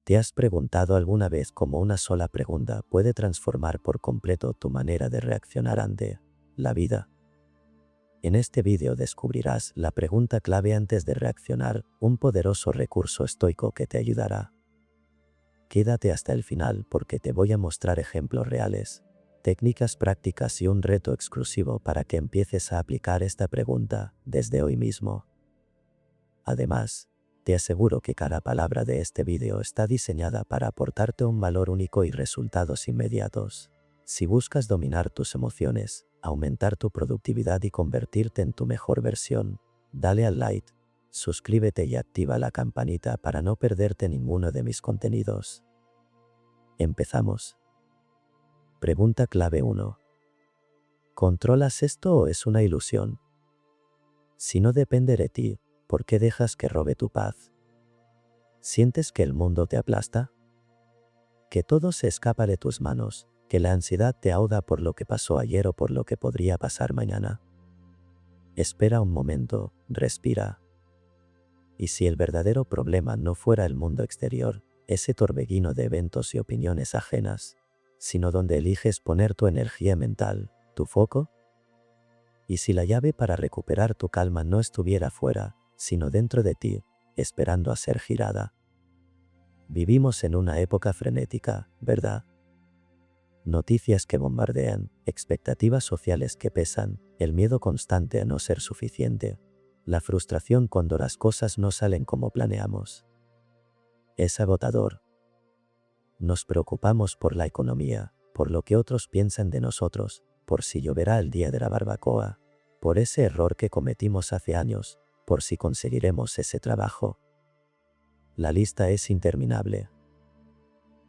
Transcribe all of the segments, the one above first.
¿Te has preguntado alguna vez cómo una sola pregunta puede transformar por completo tu manera de reaccionar ante la vida? En este vídeo descubrirás la pregunta clave antes de reaccionar, un poderoso recurso estoico que te ayudará. Quédate hasta el final porque te voy a mostrar ejemplos reales, técnicas prácticas y un reto exclusivo para que empieces a aplicar esta pregunta desde hoy mismo. Además, te aseguro que cada palabra de este vídeo está diseñada para aportarte un valor único y resultados inmediatos. Si buscas dominar tus emociones, aumentar tu productividad y convertirte en tu mejor versión, dale al like, suscríbete y activa la campanita para no perderte ninguno de mis contenidos. Empezamos. Pregunta clave 1. ¿Controlas esto o es una ilusión? Si no depende de ti, ¿por qué dejas que robe tu paz? ¿Sientes que el mundo te aplasta? ¿Que todo se escapa de tus manos? ¿Que la ansiedad te ahoga por lo que pasó ayer o por lo que podría pasar mañana? Espera un momento, respira. ¿Y si el verdadero problema no fuera el mundo exterior, ese torbellino de eventos y opiniones ajenas, sino donde eliges poner tu energía mental, tu foco? ¿Y si la llave para recuperar tu calma no estuviera fuera, sino dentro de ti, esperando a ser girada? Vivimos en una época frenética, ¿verdad? Noticias que bombardean, expectativas sociales que pesan, el miedo constante a no ser suficiente, la frustración cuando las cosas no salen como planeamos. Es agotador. Nos preocupamos por la economía, por lo que otros piensan de nosotros, por si lloverá el día de la barbacoa, por ese error que cometimos hace años, por si conseguiremos ese trabajo. La lista es interminable.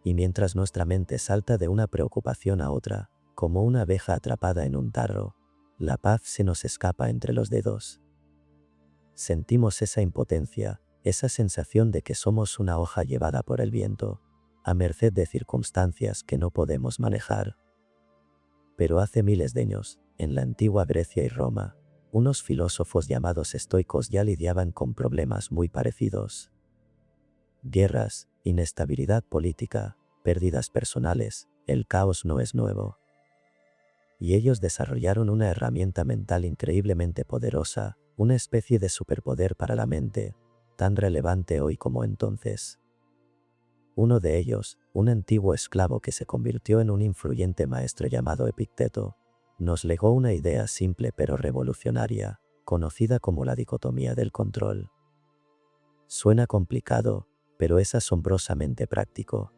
Y mientras nuestra mente salta de una preocupación a otra, como una abeja atrapada en un tarro, la paz se nos escapa entre los dedos. Sentimos esa impotencia, esa sensación de que somos una hoja llevada por el viento, a merced de circunstancias que no podemos manejar. Pero hace miles de años, en la antigua Grecia y Roma, unos filósofos llamados estoicos ya lidiaban con problemas muy parecidos. Guerras, inestabilidad política, pérdidas personales, el caos no es nuevo. Y ellos desarrollaron una herramienta mental increíblemente poderosa, una especie de superpoder para la mente, tan relevante hoy como entonces. Uno de ellos, un antiguo esclavo que se convirtió en un influyente maestro llamado Epicteto, nos legó una idea simple pero revolucionaria, conocida como la dicotomía del control. Suena complicado, pero es asombrosamente práctico.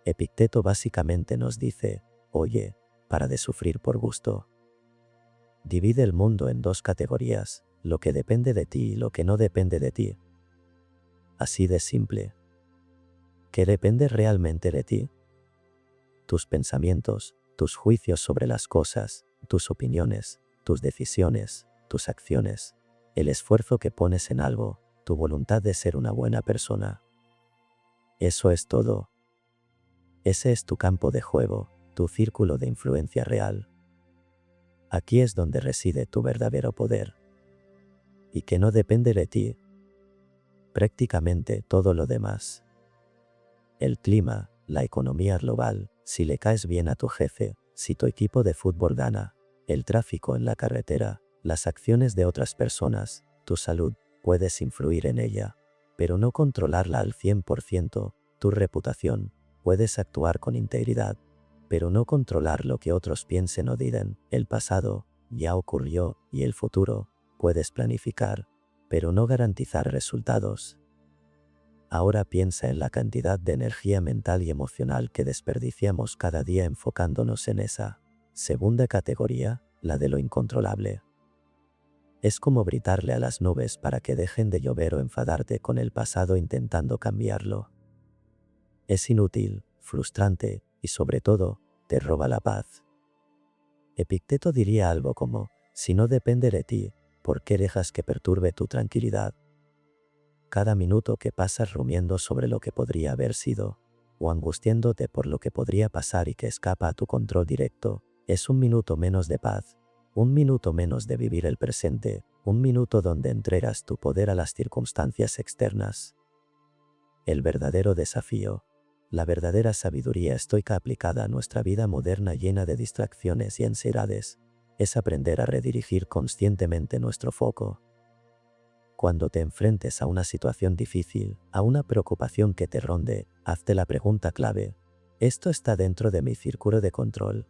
Epicteto básicamente nos dice, oye, para de sufrir por gusto. Divide el mundo en dos categorías, lo que depende de ti y lo que no depende de ti. Así de simple. ¿Qué depende realmente de ti? Tus pensamientos, tus juicios sobre las cosas, tus opiniones, tus decisiones, tus acciones, el esfuerzo que pones en algo, tu voluntad de ser una buena persona. Eso es todo. Ese es tu campo de juego, tu círculo de influencia real. Aquí es donde reside tu verdadero poder. Y que no depende de ti. Prácticamente todo lo demás. El clima, la economía global, si le caes bien a tu jefe, si tu equipo de fútbol gana, el tráfico en la carretera, las acciones de otras personas, tu salud, puedes influir en ella, pero no controlarla al 100%, tu reputación, puedes actuar con integridad, pero no controlar lo que otros piensen o digan, el pasado, ya ocurrió, y el futuro, puedes planificar, pero no garantizar resultados. Ahora piensa en la cantidad de energía mental y emocional que desperdiciamos cada día enfocándonos en esa segunda categoría, la de lo incontrolable. Es como gritarle a las nubes para que dejen de llover o enfadarte con el pasado intentando cambiarlo. Es inútil, frustrante, y sobre todo, te roba la paz. Epicteto diría algo como, si no depende de ti, ¿por qué dejas que perturbe tu tranquilidad? Cada minuto que pasas rumiando sobre lo que podría haber sido, o angustiándote por lo que podría pasar y que escapa a tu control directo, es un minuto menos de paz, un minuto menos de vivir el presente, un minuto donde entregas tu poder a las circunstancias externas. El verdadero desafío, la verdadera sabiduría estoica aplicada a nuestra vida moderna llena de distracciones y ansiedades, es aprender a redirigir conscientemente nuestro foco. Cuando te enfrentes a una situación difícil, a una preocupación que te ronde, hazte la pregunta clave: ¿esto está dentro de mi círculo de control?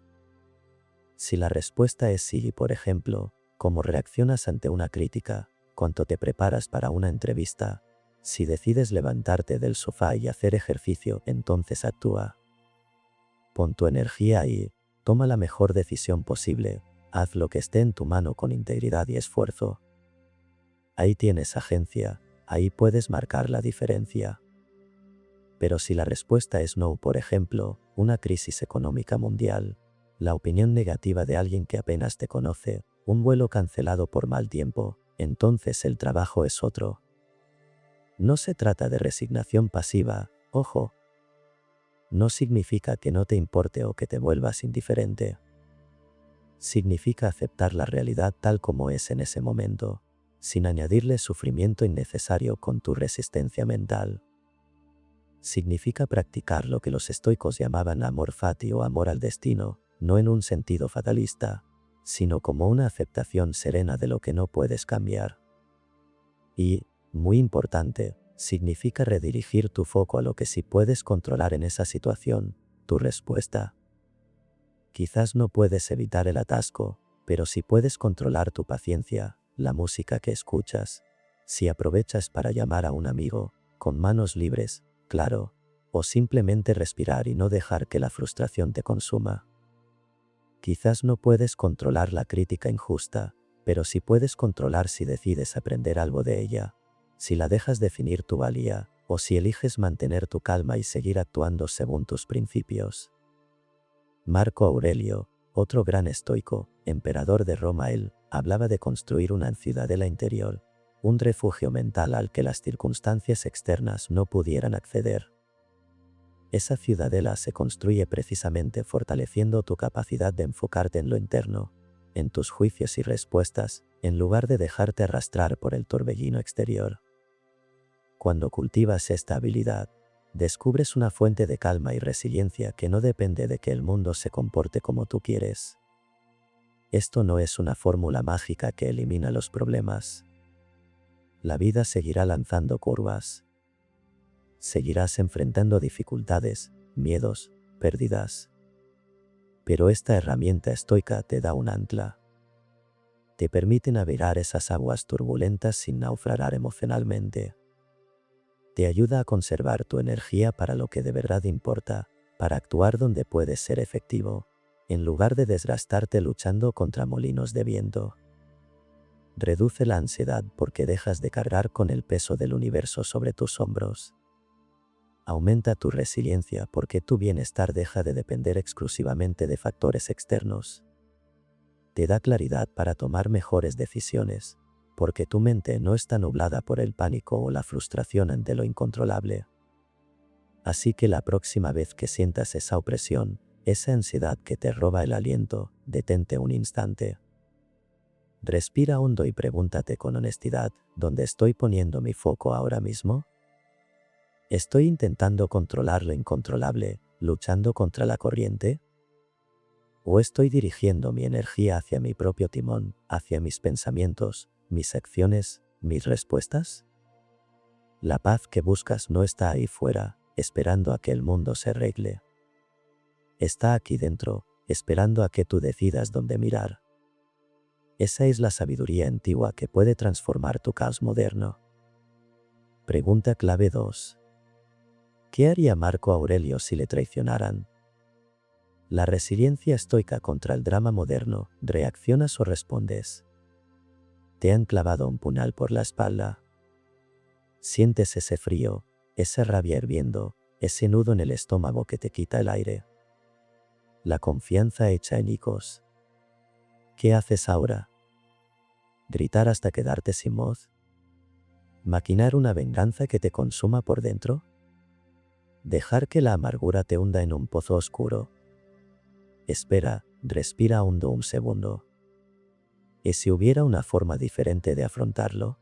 Si la respuesta es sí, por ejemplo, ¿cómo reaccionas ante una crítica? ¿Cuánto te preparas para una entrevista? Si decides levantarte del sofá y hacer ejercicio, entonces actúa. Pon tu energía ahí, toma la mejor decisión posible, haz lo que esté en tu mano con integridad y esfuerzo. Ahí tienes agencia, ahí puedes marcar la diferencia. Pero si la respuesta es no, por ejemplo, una crisis económica mundial, la opinión negativa de alguien que apenas te conoce, un vuelo cancelado por mal tiempo, entonces el trabajo es otro. No se trata de resignación pasiva, ojo. No significa que no te importe o que te vuelvas indiferente. Significa aceptar la realidad tal como es en ese momento, sin añadirle sufrimiento innecesario con tu resistencia mental. Significa practicar lo que los estoicos llamaban amor fati o amor al destino, no en un sentido fatalista, sino como una aceptación serena de lo que no puedes cambiar. Y, muy importante, significa redirigir tu foco a lo que sí puedes controlar en esa situación, tu respuesta. Quizás no puedes evitar el atasco, pero sí puedes controlar tu paciencia, la música que escuchas, si aprovechas para llamar a un amigo, con manos libres, claro, o simplemente respirar y no dejar que la frustración te consuma. Quizás no puedes controlar la crítica injusta, pero sí puedes controlar si decides aprender algo de ella, si la dejas definir tu valía, o si eliges mantener tu calma y seguir actuando según tus principios. Marco Aurelio, otro gran estoico, emperador de Roma, él hablaba de construir una ciudadela interior, un refugio mental al que las circunstancias externas no pudieran acceder. Esa ciudadela se construye precisamente fortaleciendo tu capacidad de enfocarte en lo interno, en tus juicios y respuestas, en lugar de dejarte arrastrar por el torbellino exterior. Cuando cultivas esta habilidad, descubres una fuente de calma y resiliencia que no depende de que el mundo se comporte como tú quieres. Esto no es una fórmula mágica que elimina los problemas. La vida seguirá lanzando curvas. Seguirás enfrentando dificultades, miedos, pérdidas. Pero esta herramienta estoica te da un ancla. Te permite navegar esas aguas turbulentas sin naufragar emocionalmente. Te ayuda a conservar tu energía para lo que de verdad importa, para actuar donde puedes ser efectivo, en lugar de desgastarte luchando contra molinos de viento. Reduce la ansiedad porque dejas de cargar con el peso del universo sobre tus hombros. Aumenta tu resiliencia porque tu bienestar deja de depender exclusivamente de factores externos. Te da claridad para tomar mejores decisiones, porque tu mente no está nublada por el pánico o la frustración ante lo incontrolable. Así que la próxima vez que sientas esa opresión, esa ansiedad que te roba el aliento, detente un instante. Respira hondo y pregúntate con honestidad, ¿dónde estoy poniendo mi foco ahora mismo? ¿Estoy intentando controlar lo incontrolable, luchando contra la corriente? ¿O estoy dirigiendo mi energía hacia mi propio timón, hacia mis pensamientos, mis acciones, mis respuestas? La paz que buscas no está ahí fuera, esperando a que el mundo se arregle. Está aquí dentro, esperando a que tú decidas dónde mirar. Esa es la sabiduría antigua que puede transformar tu caos moderno. Pregunta clave 2. ¿Qué haría Marco Aurelio si le traicionaran? La resiliencia estoica contra el drama moderno, ¿reaccionas o respondes? ¿Te han clavado un puñal por la espalda? ¿Sientes ese frío, esa rabia hirviendo, ese nudo en el estómago que te quita el aire? La confianza hecha añicos. ¿Qué haces ahora? ¿Gritar hasta quedarte sin voz? ¿Maquinar una venganza que te consuma por dentro? ¿Dejar que la amargura te hunda en un pozo oscuro? Espera, respira hondo un segundo. ¿Y si hubiera una forma diferente de afrontarlo?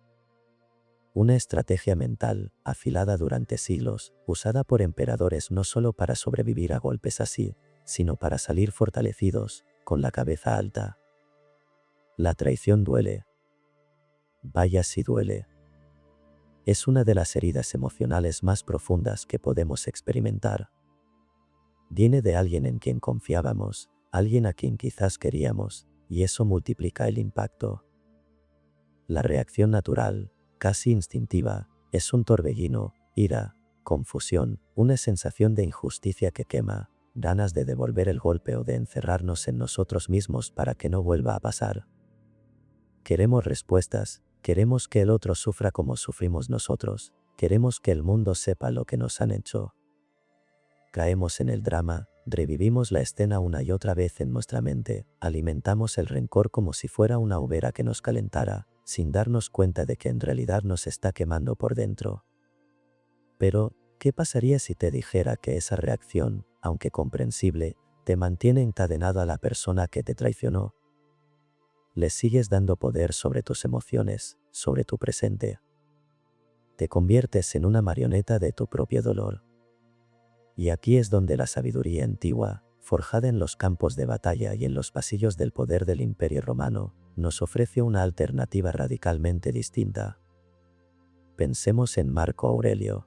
Una estrategia mental, afilada durante siglos, usada por emperadores no solo para sobrevivir a golpes así, sino para salir fortalecidos, con la cabeza alta. La traición duele. Vaya si duele. Es una de las heridas emocionales más profundas que podemos experimentar. Viene de alguien en quien confiábamos, alguien a quien quizás queríamos, y eso multiplica el impacto. La reacción natural, casi instintiva, es un torbellino, ira, confusión, una sensación de injusticia que quema, ganas de devolver el golpe o de encerrarnos en nosotros mismos para que no vuelva a pasar. Queremos respuestas, queremos que el otro sufra como sufrimos nosotros, queremos que el mundo sepa lo que nos han hecho. Caemos en el drama, revivimos la escena una y otra vez en nuestra mente, alimentamos el rencor como si fuera una hoguera que nos calentara, sin darnos cuenta de que en realidad nos está quemando por dentro. Pero, ¿qué pasaría si te dijera que esa reacción, aunque comprensible, te mantiene encadenado a la persona que te traicionó? Le sigues dando poder sobre tus emociones, sobre tu presente. Te conviertes en una marioneta de tu propio dolor. Y aquí es donde la sabiduría antigua, forjada en los campos de batalla y en los pasillos del poder del Imperio Romano, nos ofrece una alternativa radicalmente distinta. Pensemos en Marco Aurelio.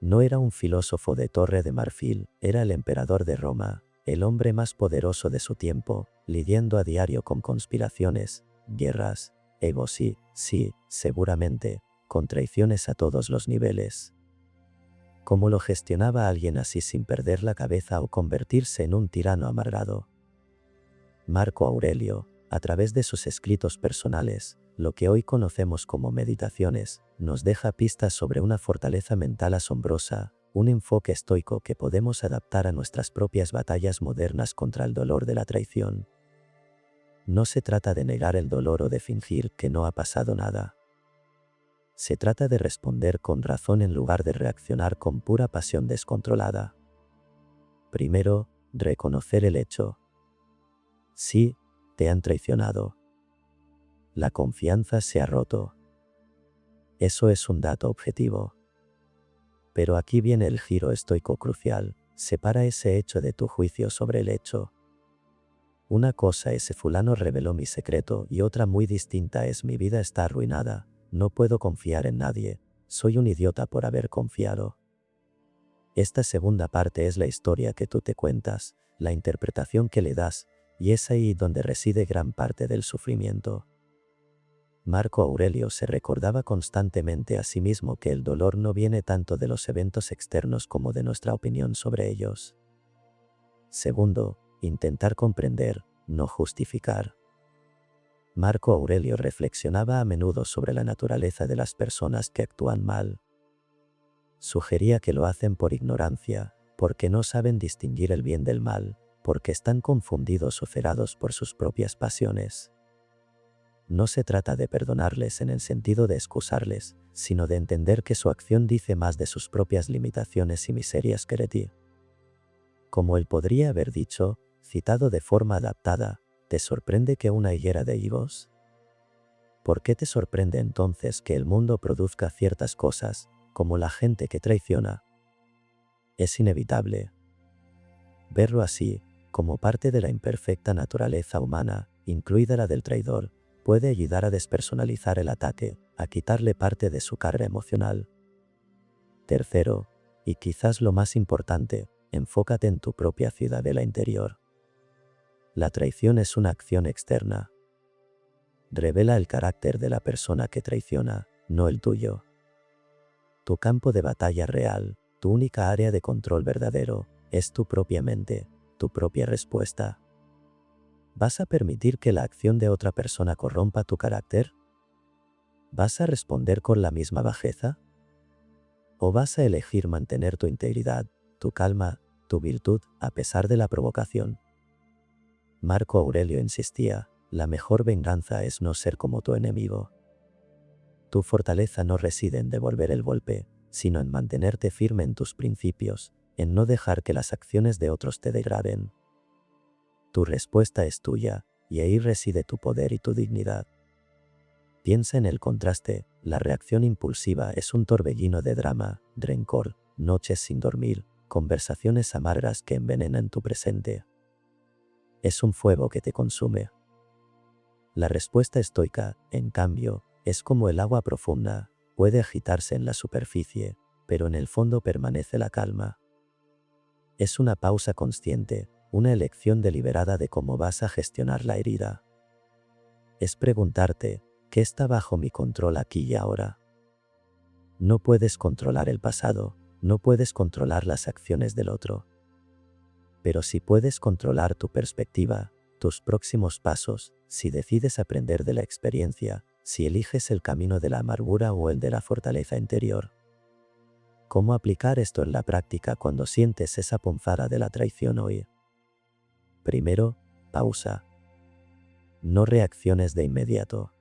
No era un filósofo de Torre de Marfil, era el emperador de Roma, el hombre más poderoso de su tiempo, lidiando a diario con conspiraciones, guerras, egos y, sí, seguramente, con traiciones a todos los niveles. ¿Cómo lo gestionaba alguien así sin perder la cabeza o convertirse en un tirano amargado? Marco Aurelio, a través de sus escritos personales, lo que hoy conocemos como meditaciones, nos deja pistas sobre una fortaleza mental asombrosa, un enfoque estoico que podemos adaptar a nuestras propias batallas modernas contra el dolor de la traición. No se trata de negar el dolor o de fingir que no ha pasado nada. Se trata de responder con razón en lugar de reaccionar con pura pasión descontrolada. Primero, reconocer el hecho. Sí, te han traicionado. La confianza se ha roto. Eso es un dato objetivo. Pero aquí viene el giro estoico crucial, separa ese hecho de tu juicio sobre el hecho. Una cosa es: fulano reveló mi secreto, y otra muy distinta es: mi vida está arruinada, no puedo confiar en nadie, soy un idiota por haber confiado. Esta segunda parte es la historia que tú te cuentas, la interpretación que le das, y es ahí donde reside gran parte del sufrimiento. Marco Aurelio se recordaba constantemente a sí mismo que el dolor no viene tanto de los eventos externos como de nuestra opinión sobre ellos. Segundo, intentar comprender, no justificar. Marco Aurelio reflexionaba a menudo sobre la naturaleza de las personas que actúan mal. Sugería que lo hacen por ignorancia, porque no saben distinguir el bien del mal, porque están confundidos o cegados por sus propias pasiones. No se trata de perdonarles en el sentido de excusarles, sino de entender que su acción dice más de sus propias limitaciones y miserias que de ti. Como él podría haber dicho, citado de forma adaptada: ¿te sorprende que una higuera de higos? ¿Por qué te sorprende entonces que el mundo produzca ciertas cosas, como la gente que traiciona? Es inevitable. Verlo así, como parte de la imperfecta naturaleza humana, incluida la del traidor, puede ayudar a despersonalizar el ataque, a quitarle parte de su carga emocional. Tercero, y quizás lo más importante, enfócate en tu propia ciudadela interior. La traición es una acción externa. Revela el carácter de la persona que traiciona, no el tuyo. Tu campo de batalla real, tu única área de control verdadero, es tu propia mente, tu propia respuesta. ¿Vas a permitir que la acción de otra persona corrompa tu carácter? ¿Vas a responder con la misma bajeza? ¿O vas a elegir mantener tu integridad, tu calma, tu virtud, a pesar de la provocación? Marco Aurelio insistía: la mejor venganza es no ser como tu enemigo. Tu fortaleza no reside en devolver el golpe, sino en mantenerte firme en tus principios, en no dejar que las acciones de otros te degraden. Tu respuesta es tuya, y ahí reside tu poder y tu dignidad. Piensa en el contraste. La reacción impulsiva es un torbellino de drama, rencor, noches sin dormir, conversaciones amargas que envenenan tu presente. Es un fuego que te consume. La respuesta estoica, en cambio, es como el agua profunda, puede agitarse en la superficie, pero en el fondo permanece la calma. Es una pausa consciente, una elección deliberada de cómo vas a gestionar la herida. Es preguntarte, ¿qué está bajo mi control aquí y ahora? No puedes controlar el pasado, no puedes controlar las acciones del otro. Pero sí puedes controlar tu perspectiva, tus próximos pasos, si decides aprender de la experiencia, si eliges el camino de la amargura o el de la fortaleza interior. ¿Cómo aplicar esto en la práctica cuando sientes esa punzada de la traición hoy? Primero, pausa. No reacciones de inmediato.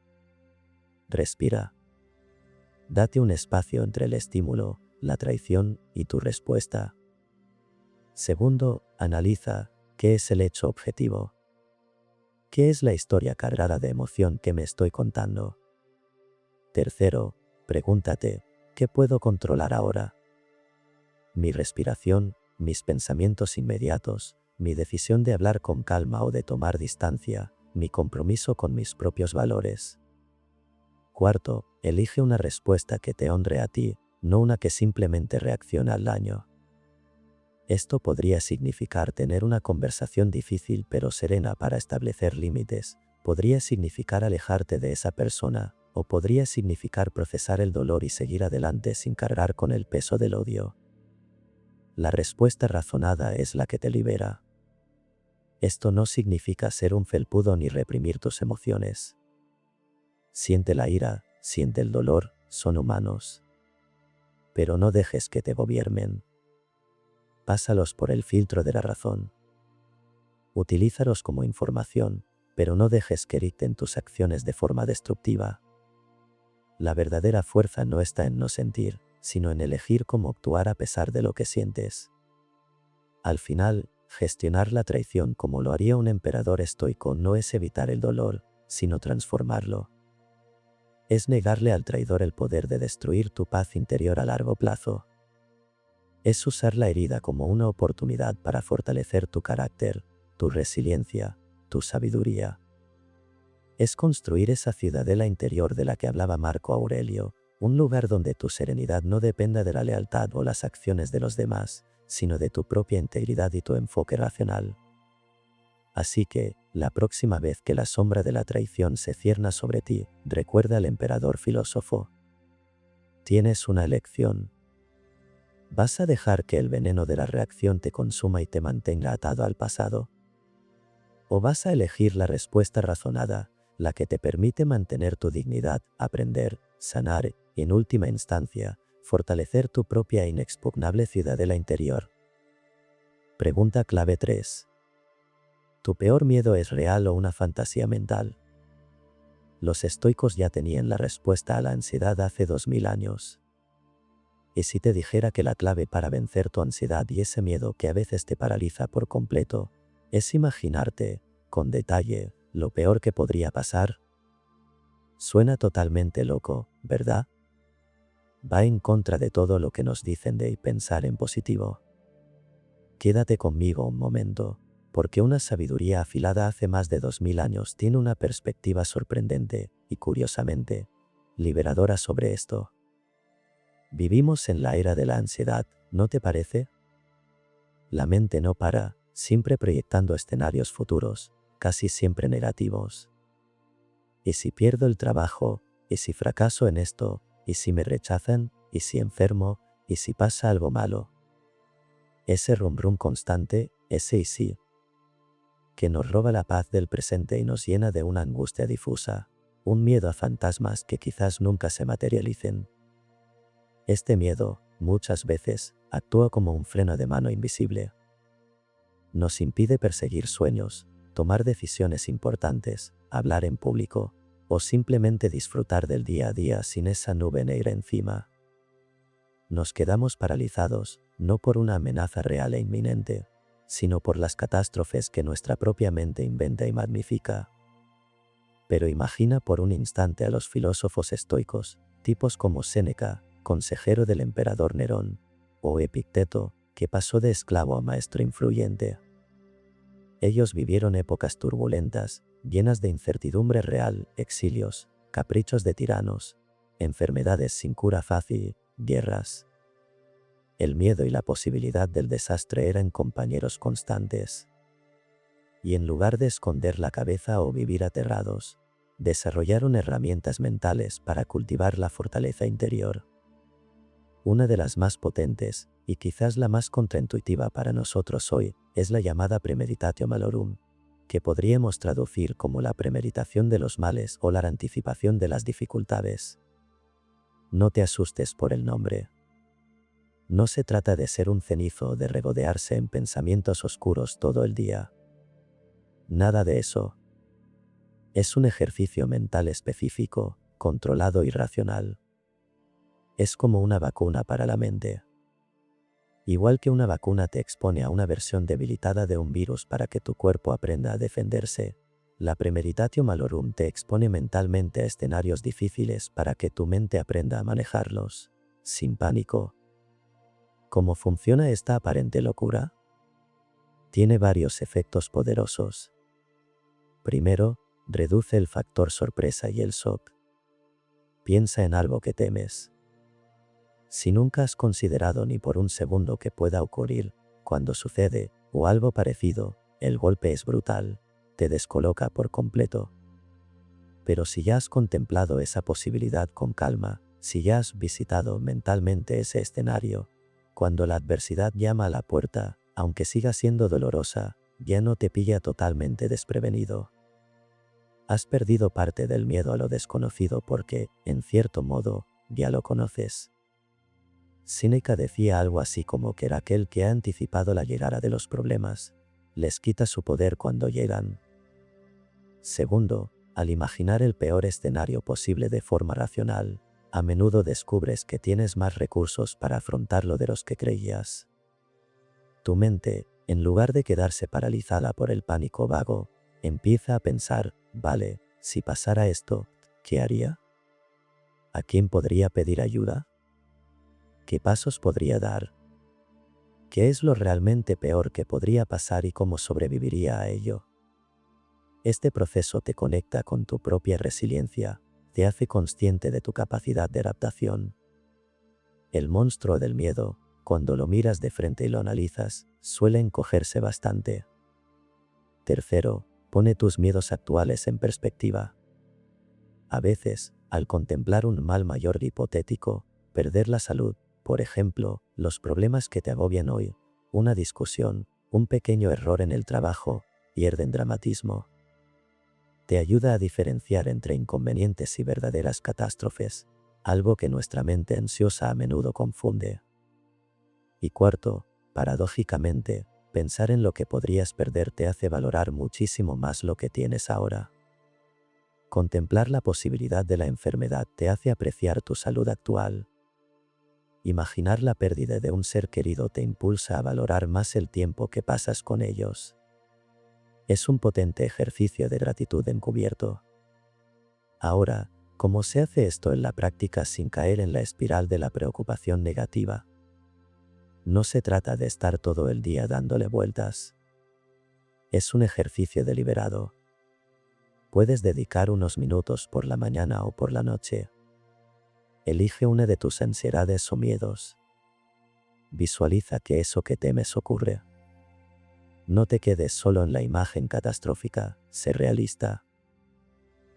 Respira. Date un espacio entre el estímulo, la traición y tu respuesta. Segundo, analiza, ¿qué es el hecho objetivo? ¿Qué es la historia cargada de emoción que me estoy contando? Tercero, pregúntate, ¿qué puedo controlar ahora? Mi respiración, mis pensamientos inmediatos, mi decisión de hablar con calma o de tomar distancia, mi compromiso con mis propios valores. Cuarto, elige una respuesta que te honre a ti, no una que simplemente reacciona al daño. Esto podría significar tener una conversación difícil pero serena para establecer límites, podría significar alejarte de esa persona, o podría significar procesar el dolor y seguir adelante sin cargar con el peso del odio. La respuesta razonada es la que te libera. Esto no significa ser un felpudo ni reprimir tus emociones. Siente la ira, siente el dolor, son humanos. Pero no dejes que te gobiernen. Pásalos por el filtro de la razón. Utilízalos como información, pero no dejes que dicten tus acciones de forma destructiva. La verdadera fuerza no está en no sentir, sino en elegir cómo actuar a pesar de lo que sientes. Al final, gestionar la traición como lo haría un emperador estoico no es evitar el dolor, sino transformarlo. Es negarle al traidor el poder de destruir tu paz interior a largo plazo. Es usar la herida como una oportunidad para fortalecer tu carácter, tu resiliencia, tu sabiduría. Es construir esa ciudadela interior de la que hablaba Marco Aurelio, un lugar donde tu serenidad no dependa de la lealtad o las acciones de los demás, sino de tu propia integridad y tu enfoque racional. Así que, la próxima vez que la sombra de la traición se cierna sobre ti, recuerda al emperador filósofo. Tienes una elección. ¿Vas a dejar que el veneno de la reacción te consuma y te mantenga atado al pasado? ¿O vas a elegir la respuesta razonada, la que te permite mantener tu dignidad, aprender, sanar y, en última instancia, fortalecer tu propia e inexpugnable ciudadela interior? Pregunta clave 3. ¿Tu peor miedo es real o una fantasía mental? Los estoicos ya tenían la respuesta a la ansiedad hace 2000 años. ¿Y si te dijera que la clave para vencer tu ansiedad y ese miedo que a veces te paraliza por completo, es imaginarte, con detalle, lo peor que podría pasar? Suena totalmente loco, ¿verdad? Va en contra de todo lo que nos dicen de pensar en positivo. Quédate conmigo un momento, porque una sabiduría afilada hace más de 2000 años tiene una perspectiva sorprendente y, curiosamente, liberadora sobre esto. Vivimos en la era de la ansiedad, ¿no te parece? La mente no para, siempre proyectando escenarios futuros, casi siempre negativos. ¿Y si pierdo el trabajo? ¿Y si fracaso en esto? ¿Y si me rechazan? ¿Y si enfermo? ¿Y si pasa algo malo? Ese rum rum constante, ese y sí, que nos roba la paz del presente y nos llena de una angustia difusa, un miedo a fantasmas que quizás nunca se materialicen. Este miedo, muchas veces, actúa como un freno de mano invisible. Nos impide perseguir sueños, tomar decisiones importantes, hablar en público, o simplemente disfrutar del día a día sin esa nube negra encima. Nos quedamos paralizados, no por una amenaza real e inminente, sino por las catástrofes que nuestra propia mente inventa y magnifica. Pero imagina por un instante a los filósofos estoicos, tipos como Séneca, consejero del emperador Nerón, o Epicteto, que pasó de esclavo a maestro influyente. Ellos vivieron épocas turbulentas, llenas de incertidumbre real, exilios, caprichos de tiranos, enfermedades sin cura fácil, guerras. El miedo y la posibilidad del desastre eran compañeros constantes. Y en lugar de esconder la cabeza o vivir aterrados, desarrollaron herramientas mentales para cultivar la fortaleza interior. Una de las más potentes, y quizás la más contraintuitiva para nosotros hoy, es la llamada premeditatio malorum, que podríamos traducir como la premeditación de los males o la anticipación de las dificultades. No te asustes por el nombre. No se trata de ser un cenizo o de regodearse en pensamientos oscuros todo el día. Nada de eso. Es un ejercicio mental específico, controlado y racional. Es como una vacuna para la mente. Igual que una vacuna te expone a una versión debilitada de un virus para que tu cuerpo aprenda a defenderse, la premeditatio malorum te expone mentalmente a escenarios difíciles para que tu mente aprenda a manejarlos, sin pánico. ¿Cómo funciona esta aparente locura? Tiene varios efectos poderosos. Primero, reduce el factor sorpresa y el shock. Piensa en algo que temes. Si nunca has considerado ni por un segundo que pueda ocurrir, cuando sucede, o algo parecido, el golpe es brutal, te descoloca por completo. Pero si ya has contemplado esa posibilidad con calma, si ya has visitado mentalmente ese escenario, cuando la adversidad llama a la puerta, aunque siga siendo dolorosa, ya no te pilla totalmente desprevenido. Has perdido parte del miedo a lo desconocido porque, en cierto modo, ya lo conoces. Séneca decía algo así como que era aquel que ha anticipado la llegada de los problemas, les quita su poder cuando llegan. Segundo, al imaginar el peor escenario posible de forma racional, a menudo descubres que tienes más recursos para afrontarlo de los que creías. Tu mente, en lugar de quedarse paralizada por el pánico vago, empieza a pensar, vale, si pasara esto, ¿qué haría? ¿A quién podría pedir ayuda? ¿Qué pasos podría dar? ¿Qué es lo realmente peor que podría pasar y cómo sobreviviría a ello? Este proceso te conecta con tu propia resiliencia, te hace consciente de tu capacidad de adaptación. El monstruo del miedo, cuando lo miras de frente y lo analizas, suele encogerse bastante. Tercero, pone tus miedos actuales en perspectiva. A veces, al contemplar un mal mayor hipotético, perder la salud, por ejemplo, los problemas que te agobian hoy, una discusión, un pequeño error en el trabajo, pierden dramatismo. Te ayuda a diferenciar entre inconvenientes y verdaderas catástrofes, algo que nuestra mente ansiosa a menudo confunde. Y cuarto, paradójicamente, pensar en lo que podrías perder te hace valorar muchísimo más lo que tienes ahora. Contemplar la posibilidad de la enfermedad te hace apreciar tu salud actual. Imaginar la pérdida de un ser querido te impulsa a valorar más el tiempo que pasas con ellos. Es un potente ejercicio de gratitud encubierto. Ahora, ¿cómo se hace esto en la práctica sin caer en la espiral de la preocupación negativa? No se trata de estar todo el día dándole vueltas. Es un ejercicio deliberado. Puedes dedicar unos minutos por la mañana o por la noche. Elige una de tus ansiedades o miedos. Visualiza que eso que temes ocurre. No te quedes solo en la imagen catastrófica, sé realista.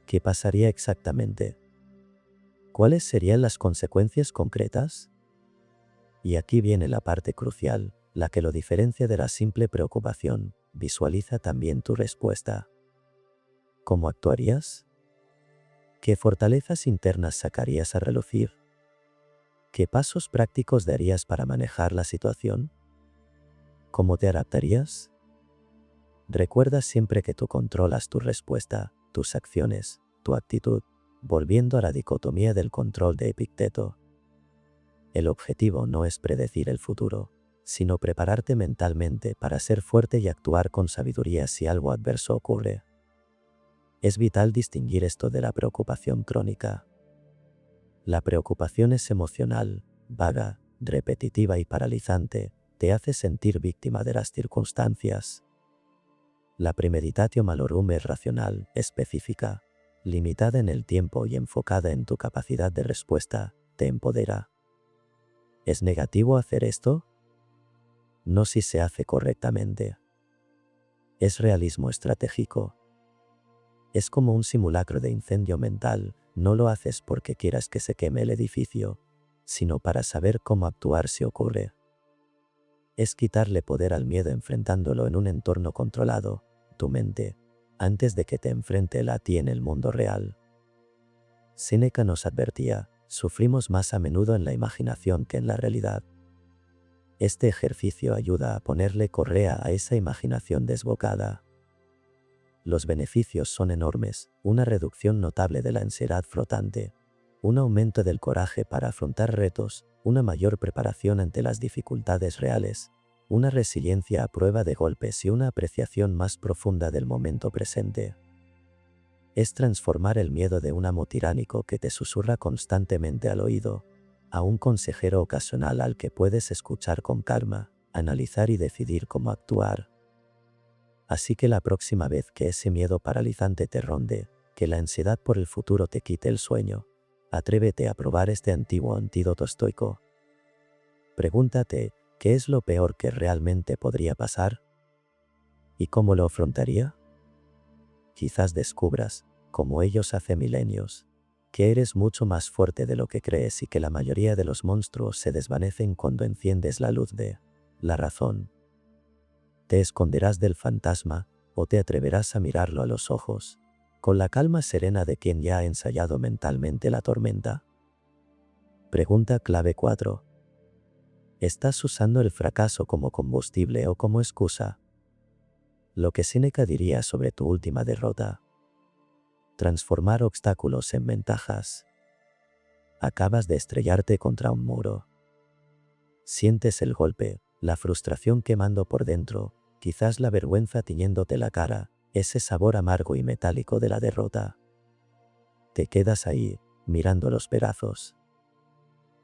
¿Qué pasaría exactamente? ¿Cuáles serían las consecuencias concretas? Y aquí viene la parte crucial, la que lo diferencia de la simple preocupación. Visualiza también tu respuesta. ¿Cómo actuarías? ¿Qué fortalezas internas sacarías a relucir? ¿Qué pasos prácticos darías para manejar la situación? ¿Cómo te adaptarías? Recuerda siempre que tú controlas tu respuesta, tus acciones, tu actitud, volviendo a la dicotomía del control de Epicteto. El objetivo no es predecir el futuro, sino prepararte mentalmente para ser fuerte y actuar con sabiduría si algo adverso ocurre. Es vital distinguir esto de la preocupación crónica. La preocupación es emocional, vaga, repetitiva y paralizante, te hace sentir víctima de las circunstancias. La premeditatio malorum es racional, específica, limitada en el tiempo y enfocada en tu capacidad de respuesta, te empodera. ¿Es negativo hacer esto? No si se hace correctamente. Es realismo estratégico. Es como un simulacro de incendio mental, no lo haces porque quieras que se queme el edificio, sino para saber cómo actuar si ocurre. Es quitarle poder al miedo enfrentándolo en un entorno controlado, tu mente, antes de que te enfrente él a ti en el mundo real. Séneca nos advertía, sufrimos más a menudo en la imaginación que en la realidad. Este ejercicio ayuda a ponerle correa a esa imaginación desbocada. Los beneficios son enormes, una reducción notable de la ansiedad flotante, un aumento del coraje para afrontar retos, una mayor preparación ante las dificultades reales, una resiliencia a prueba de golpes y una apreciación más profunda del momento presente. Es transformar el miedo de un amo tiránico que te susurra constantemente al oído, a un consejero ocasional al que puedes escuchar con calma, analizar y decidir cómo actuar. Así que la próxima vez que ese miedo paralizante te ronde, que la ansiedad por el futuro te quite el sueño, atrévete a probar este antiguo antídoto estoico. Pregúntate, ¿qué es lo peor que realmente podría pasar? ¿Y cómo lo afrontaría? Quizás descubras, como ellos hace milenios, que eres mucho más fuerte de lo que crees y que la mayoría de los monstruos se desvanecen cuando enciendes la luz de la razón. ¿Te esconderás del fantasma o te atreverás a mirarlo a los ojos, con la calma serena de quien ya ha ensayado mentalmente la tormenta? Pregunta clave 4. ¿Estás usando el fracaso como combustible o como excusa? Lo que Séneca diría sobre tu última derrota. Transformar obstáculos en ventajas. Acabas de estrellarte contra un muro. Sientes el golpe, la frustración quemando por dentro, quizás la vergüenza tiñéndote la cara, ese sabor amargo y metálico de la derrota. Te quedas ahí, mirando los pedazos.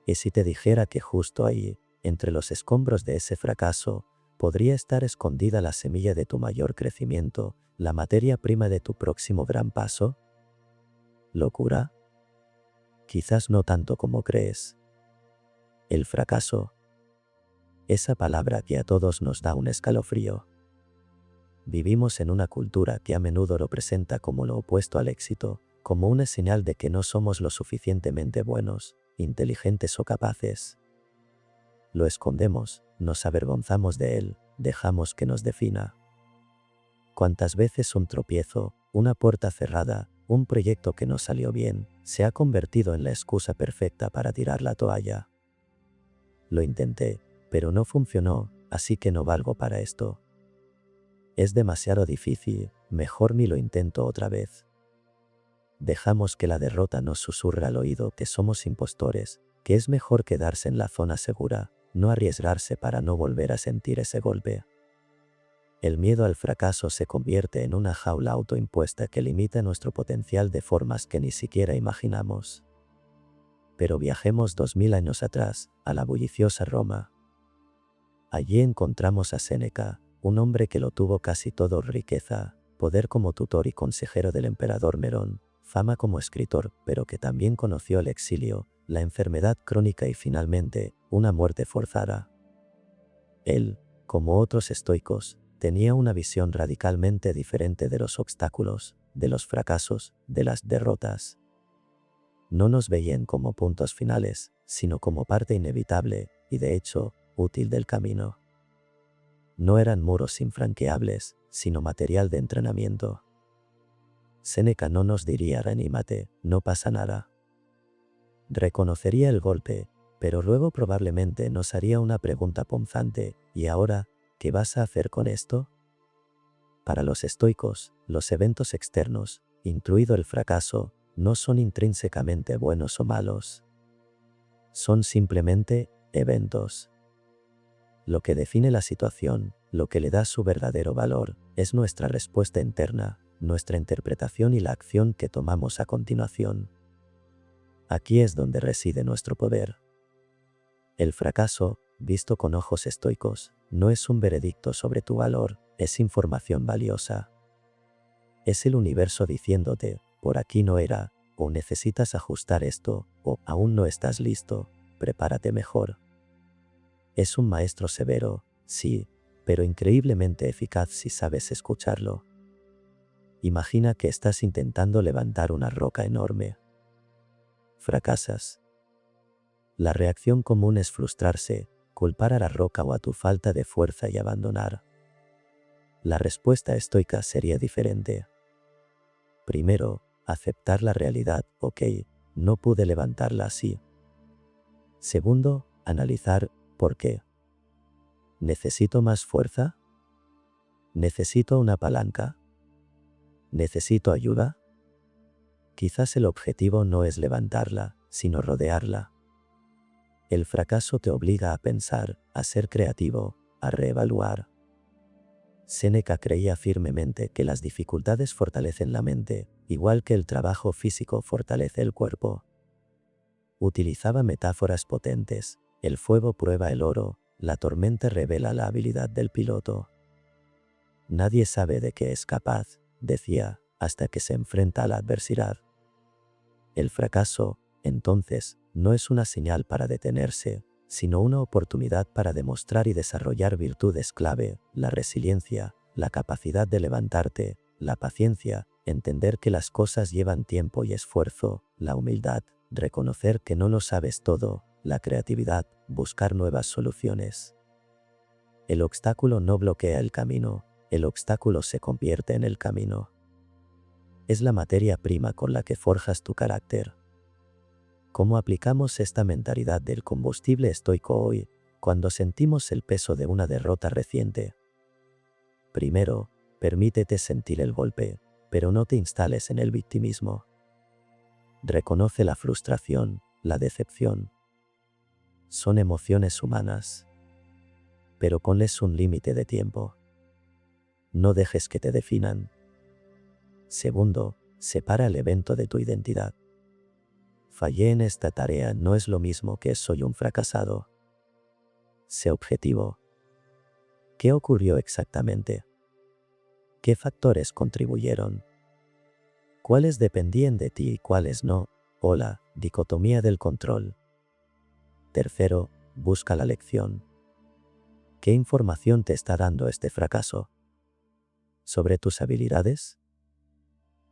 ¿Y si te dijera que justo ahí, entre los escombros de ese fracaso, podría estar escondida la semilla de tu mayor crecimiento, la materia prima de tu próximo gran paso? ¿Locura? Quizás no tanto como crees. El fracaso. Esa palabra que a todos nos da un escalofrío. Vivimos en una cultura que a menudo lo presenta como lo opuesto al éxito, como una señal de que no somos lo suficientemente buenos, inteligentes o capaces. Lo escondemos, nos avergonzamos de él, dejamos que nos defina. ¿Cuántas veces un tropiezo, una puerta cerrada, un proyecto que no salió bien, se ha convertido en la excusa perfecta para tirar la toalla? Lo intenté, pero no funcionó, así que no valgo para esto. Es demasiado difícil, mejor ni lo intento otra vez. Dejamos que la derrota nos susurre al oído que somos impostores, que es mejor quedarse en la zona segura, no arriesgarse para no volver a sentir ese golpe. El miedo al fracaso se convierte en una jaula autoimpuesta que limita nuestro potencial de formas que ni siquiera imaginamos. Pero viajemos 2000 años atrás, a la bulliciosa Roma. Allí encontramos a Séneca, un hombre que lo tuvo casi todo: riqueza, poder como tutor y consejero del emperador Nerón, fama como escritor, pero que también conoció el exilio, la enfermedad crónica y finalmente, una muerte forzada. Él, como otros estoicos, tenía una visión radicalmente diferente de los obstáculos, de los fracasos, de las derrotas. No nos veían como puntos finales, sino como parte inevitable, y de hecho, útil del camino. No eran muros infranqueables, sino material de entrenamiento. Séneca no nos diría reanímate, no pasa nada. Reconocería el golpe, pero luego probablemente nos haría una pregunta punzante: ¿y ahora, qué vas a hacer con esto? Para los estoicos, los eventos externos, incluido el fracaso, no son intrínsecamente buenos o malos. Son simplemente eventos. Lo que define la situación, lo que le da su verdadero valor, es nuestra respuesta interna, nuestra interpretación y la acción que tomamos a continuación. Aquí es donde reside nuestro poder. El fracaso, visto con ojos estoicos, no es un veredicto sobre tu valor, es información valiosa. Es el universo diciéndote, por aquí no era, o necesitas ajustar esto, o aún no estás listo, prepárate mejor. Es un maestro severo, sí, pero increíblemente eficaz si sabes escucharlo. Imagina que estás intentando levantar una roca enorme. Fracasas. La reacción común es frustrarse, culpar a la roca o a tu falta de fuerza y abandonar. La respuesta estoica sería diferente. Primero, aceptar la realidad, ok, no pude levantarla así. Segundo, analizar, ¿por qué? ¿Necesito más fuerza? ¿Necesito una palanca? ¿Necesito ayuda? Quizás el objetivo no es levantarla, sino rodearla. El fracaso te obliga a pensar, a ser creativo, a reevaluar. Séneca creía firmemente que las dificultades fortalecen la mente, igual que el trabajo físico fortalece el cuerpo. Utilizaba metáforas potentes: el fuego prueba el oro, la tormenta revela la habilidad del piloto. Nadie sabe de qué es capaz, decía, hasta que se enfrenta a la adversidad. El fracaso, entonces, no es una señal para detenerse, sino una oportunidad para demostrar y desarrollar virtudes clave: la resiliencia, la capacidad de levantarte, la paciencia, entender que las cosas llevan tiempo y esfuerzo, la humildad, reconocer que no lo sabes todo, la creatividad, buscar nuevas soluciones. El obstáculo no bloquea el camino, el obstáculo se convierte en el camino. Es la materia prima con la que forjas tu carácter. ¿Cómo aplicamos esta mentalidad del combustible estoico hoy, cuando sentimos el peso de una derrota reciente? Primero, permítete sentir el golpe, pero no te instales en el victimismo. Reconoce la frustración, la decepción. Son emociones humanas. Pero ponles un límite de tiempo. No dejes que te definan. Segundo, separa el evento de tu identidad. Fallé en esta tarea no es lo mismo que soy un fracasado. Sé objetivo. ¿Qué ocurrió exactamente? ¿Qué factores contribuyeron? ¿Cuáles dependían de ti y cuáles no? O la dicotomía del control. Tercero, busca la lección. ¿Qué información te está dando este fracaso? ¿Sobre tus habilidades?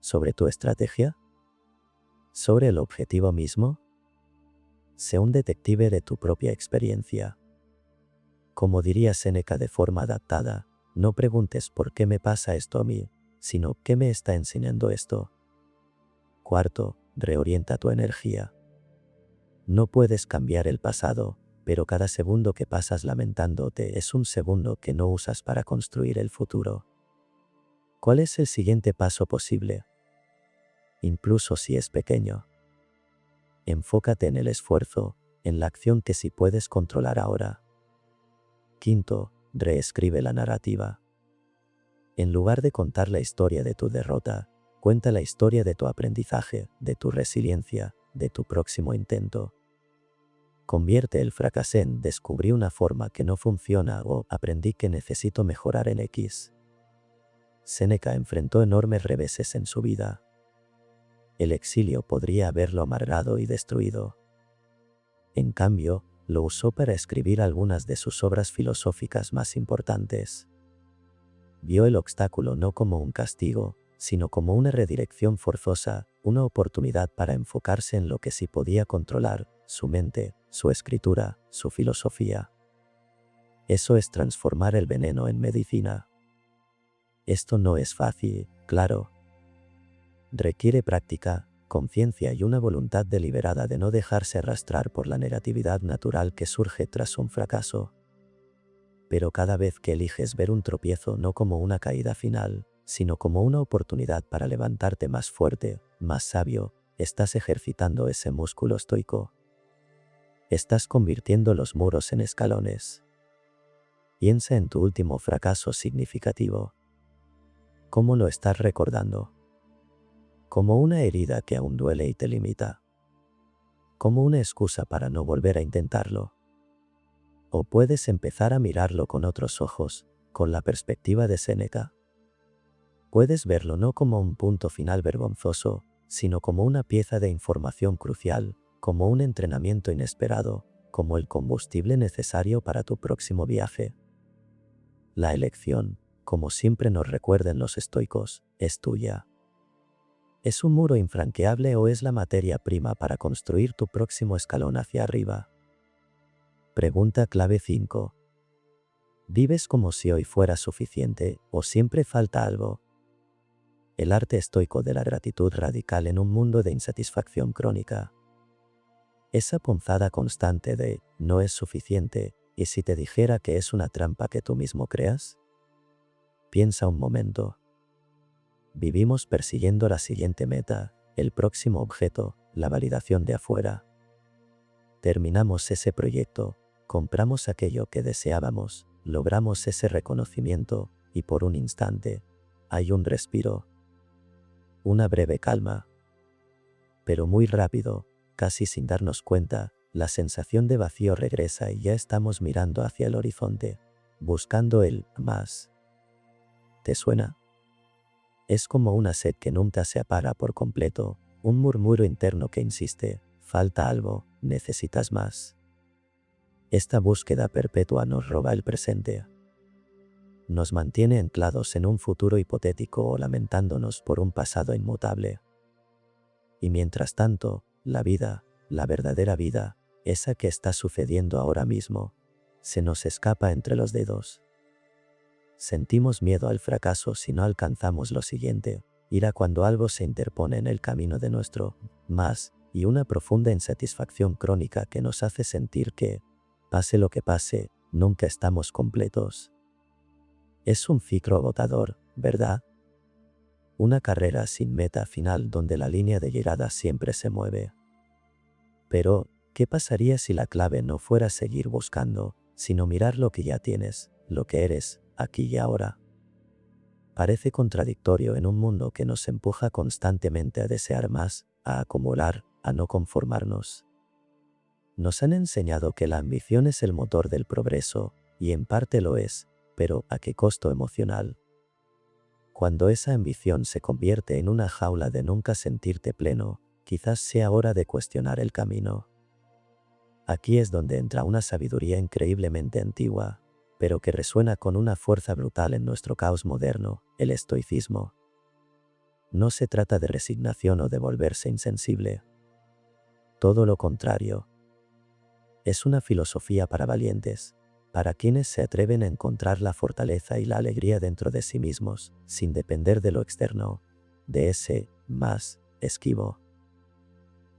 ¿Sobre tu estrategia? ¿Sobre el objetivo mismo? Sé un detective de tu propia experiencia. Como diría Séneca de forma adaptada, no preguntes por qué me pasa esto a mí, sino qué me está enseñando esto. Cuarto, reorienta tu energía. No puedes cambiar el pasado, pero cada segundo que pasas lamentándote es un segundo que no usas para construir el futuro. ¿Cuál es el siguiente paso posible? Incluso si es pequeño. Enfócate en el esfuerzo, en la acción que sí puedes controlar ahora. Quinto, reescribe la narrativa. En lugar de contar la historia de tu derrota, cuenta la historia de tu aprendizaje, de tu resiliencia, de tu próximo intento. Convierte el fracaso en descubrí una forma que no funciona o aprendí que necesito mejorar en X. Séneca enfrentó enormes reveses en su vida. El exilio podría haberlo amargado y destruido. En cambio, lo usó para escribir algunas de sus obras filosóficas más importantes. Vio el obstáculo no como un castigo, sino como una redirección forzosa, una oportunidad para enfocarse en lo que sí podía controlar: su mente, su escritura, su filosofía. Eso es transformar el veneno en medicina. Esto no es fácil, claro. Requiere práctica, conciencia y una voluntad deliberada de no dejarse arrastrar por la negatividad natural que surge tras un fracaso. Pero cada vez que eliges ver un tropiezo no como una caída final, sino como una oportunidad para levantarte más fuerte, más sabio, estás ejercitando ese músculo estoico. Estás convirtiendo los muros en escalones. Piensa en tu último fracaso significativo. ¿Cómo lo estás recordando? ¿Como una herida que aún duele y te limita? ¿Como una excusa para no volver a intentarlo? ¿O puedes empezar a mirarlo con otros ojos, con la perspectiva de Séneca? Puedes verlo no como un punto final vergonzoso, sino como una pieza de información crucial, como un entrenamiento inesperado, como el combustible necesario para tu próximo viaje. La elección, como siempre nos recuerden los estoicos, es tuya. ¿Es un muro infranqueable o es la materia prima para construir tu próximo escalón hacia arriba? Pregunta clave 5. ¿Vives como si hoy fuera suficiente o siempre falta algo? El arte estoico de la gratitud radical en un mundo de insatisfacción crónica. Esa punzada constante de no es suficiente, ¿y si te dijera que es una trampa que tú mismo creas? Piensa un momento. Vivimos persiguiendo la siguiente meta, el próximo objeto, la validación de afuera. Terminamos ese proyecto, compramos aquello que deseábamos, logramos ese reconocimiento, y por un instante, hay un respiro. Una breve calma. Pero muy rápido, casi sin darnos cuenta, la sensación de vacío regresa y ya estamos mirando hacia el horizonte, buscando el más. ¿Te suena? Es como una sed que nunca se apaga por completo, un murmullo interno que insiste, falta algo, necesitas más. Esta búsqueda perpetua nos roba el presente. Nos mantiene anclados en un futuro hipotético o lamentándonos por un pasado inmutable. Y mientras tanto, la vida, la verdadera vida, esa que está sucediendo ahora mismo, se nos escapa entre los dedos. Sentimos miedo al fracaso si no alcanzamos lo siguiente, ira cuando algo se interpone en el camino de nuestro más, y una profunda insatisfacción crónica que nos hace sentir que, pase lo que pase, nunca estamos completos. Es un ciclo agotador, ¿verdad? Una carrera sin meta final donde la línea de llegada siempre se mueve. Pero, ¿qué pasaría si la clave no fuera seguir buscando, sino mirar lo que ya tienes, lo que eres, aquí y ahora? Parece contradictorio en un mundo que nos empuja constantemente a desear más, a acumular, a no conformarnos. Nos han enseñado que la ambición es el motor del progreso, y en parte lo es, pero ¿a qué costo emocional? Cuando esa ambición se convierte en una jaula de nunca sentirte pleno, quizás sea hora de cuestionar el camino. Aquí es donde entra una sabiduría increíblemente antigua, pero que resuena con una fuerza brutal en nuestro caos moderno, el estoicismo. No se trata de resignación o de volverse insensible. Todo lo contrario. Es una filosofía para valientes, para quienes se atreven a encontrar la fortaleza y la alegría dentro de sí mismos, sin depender de lo externo, de ese más esquivo.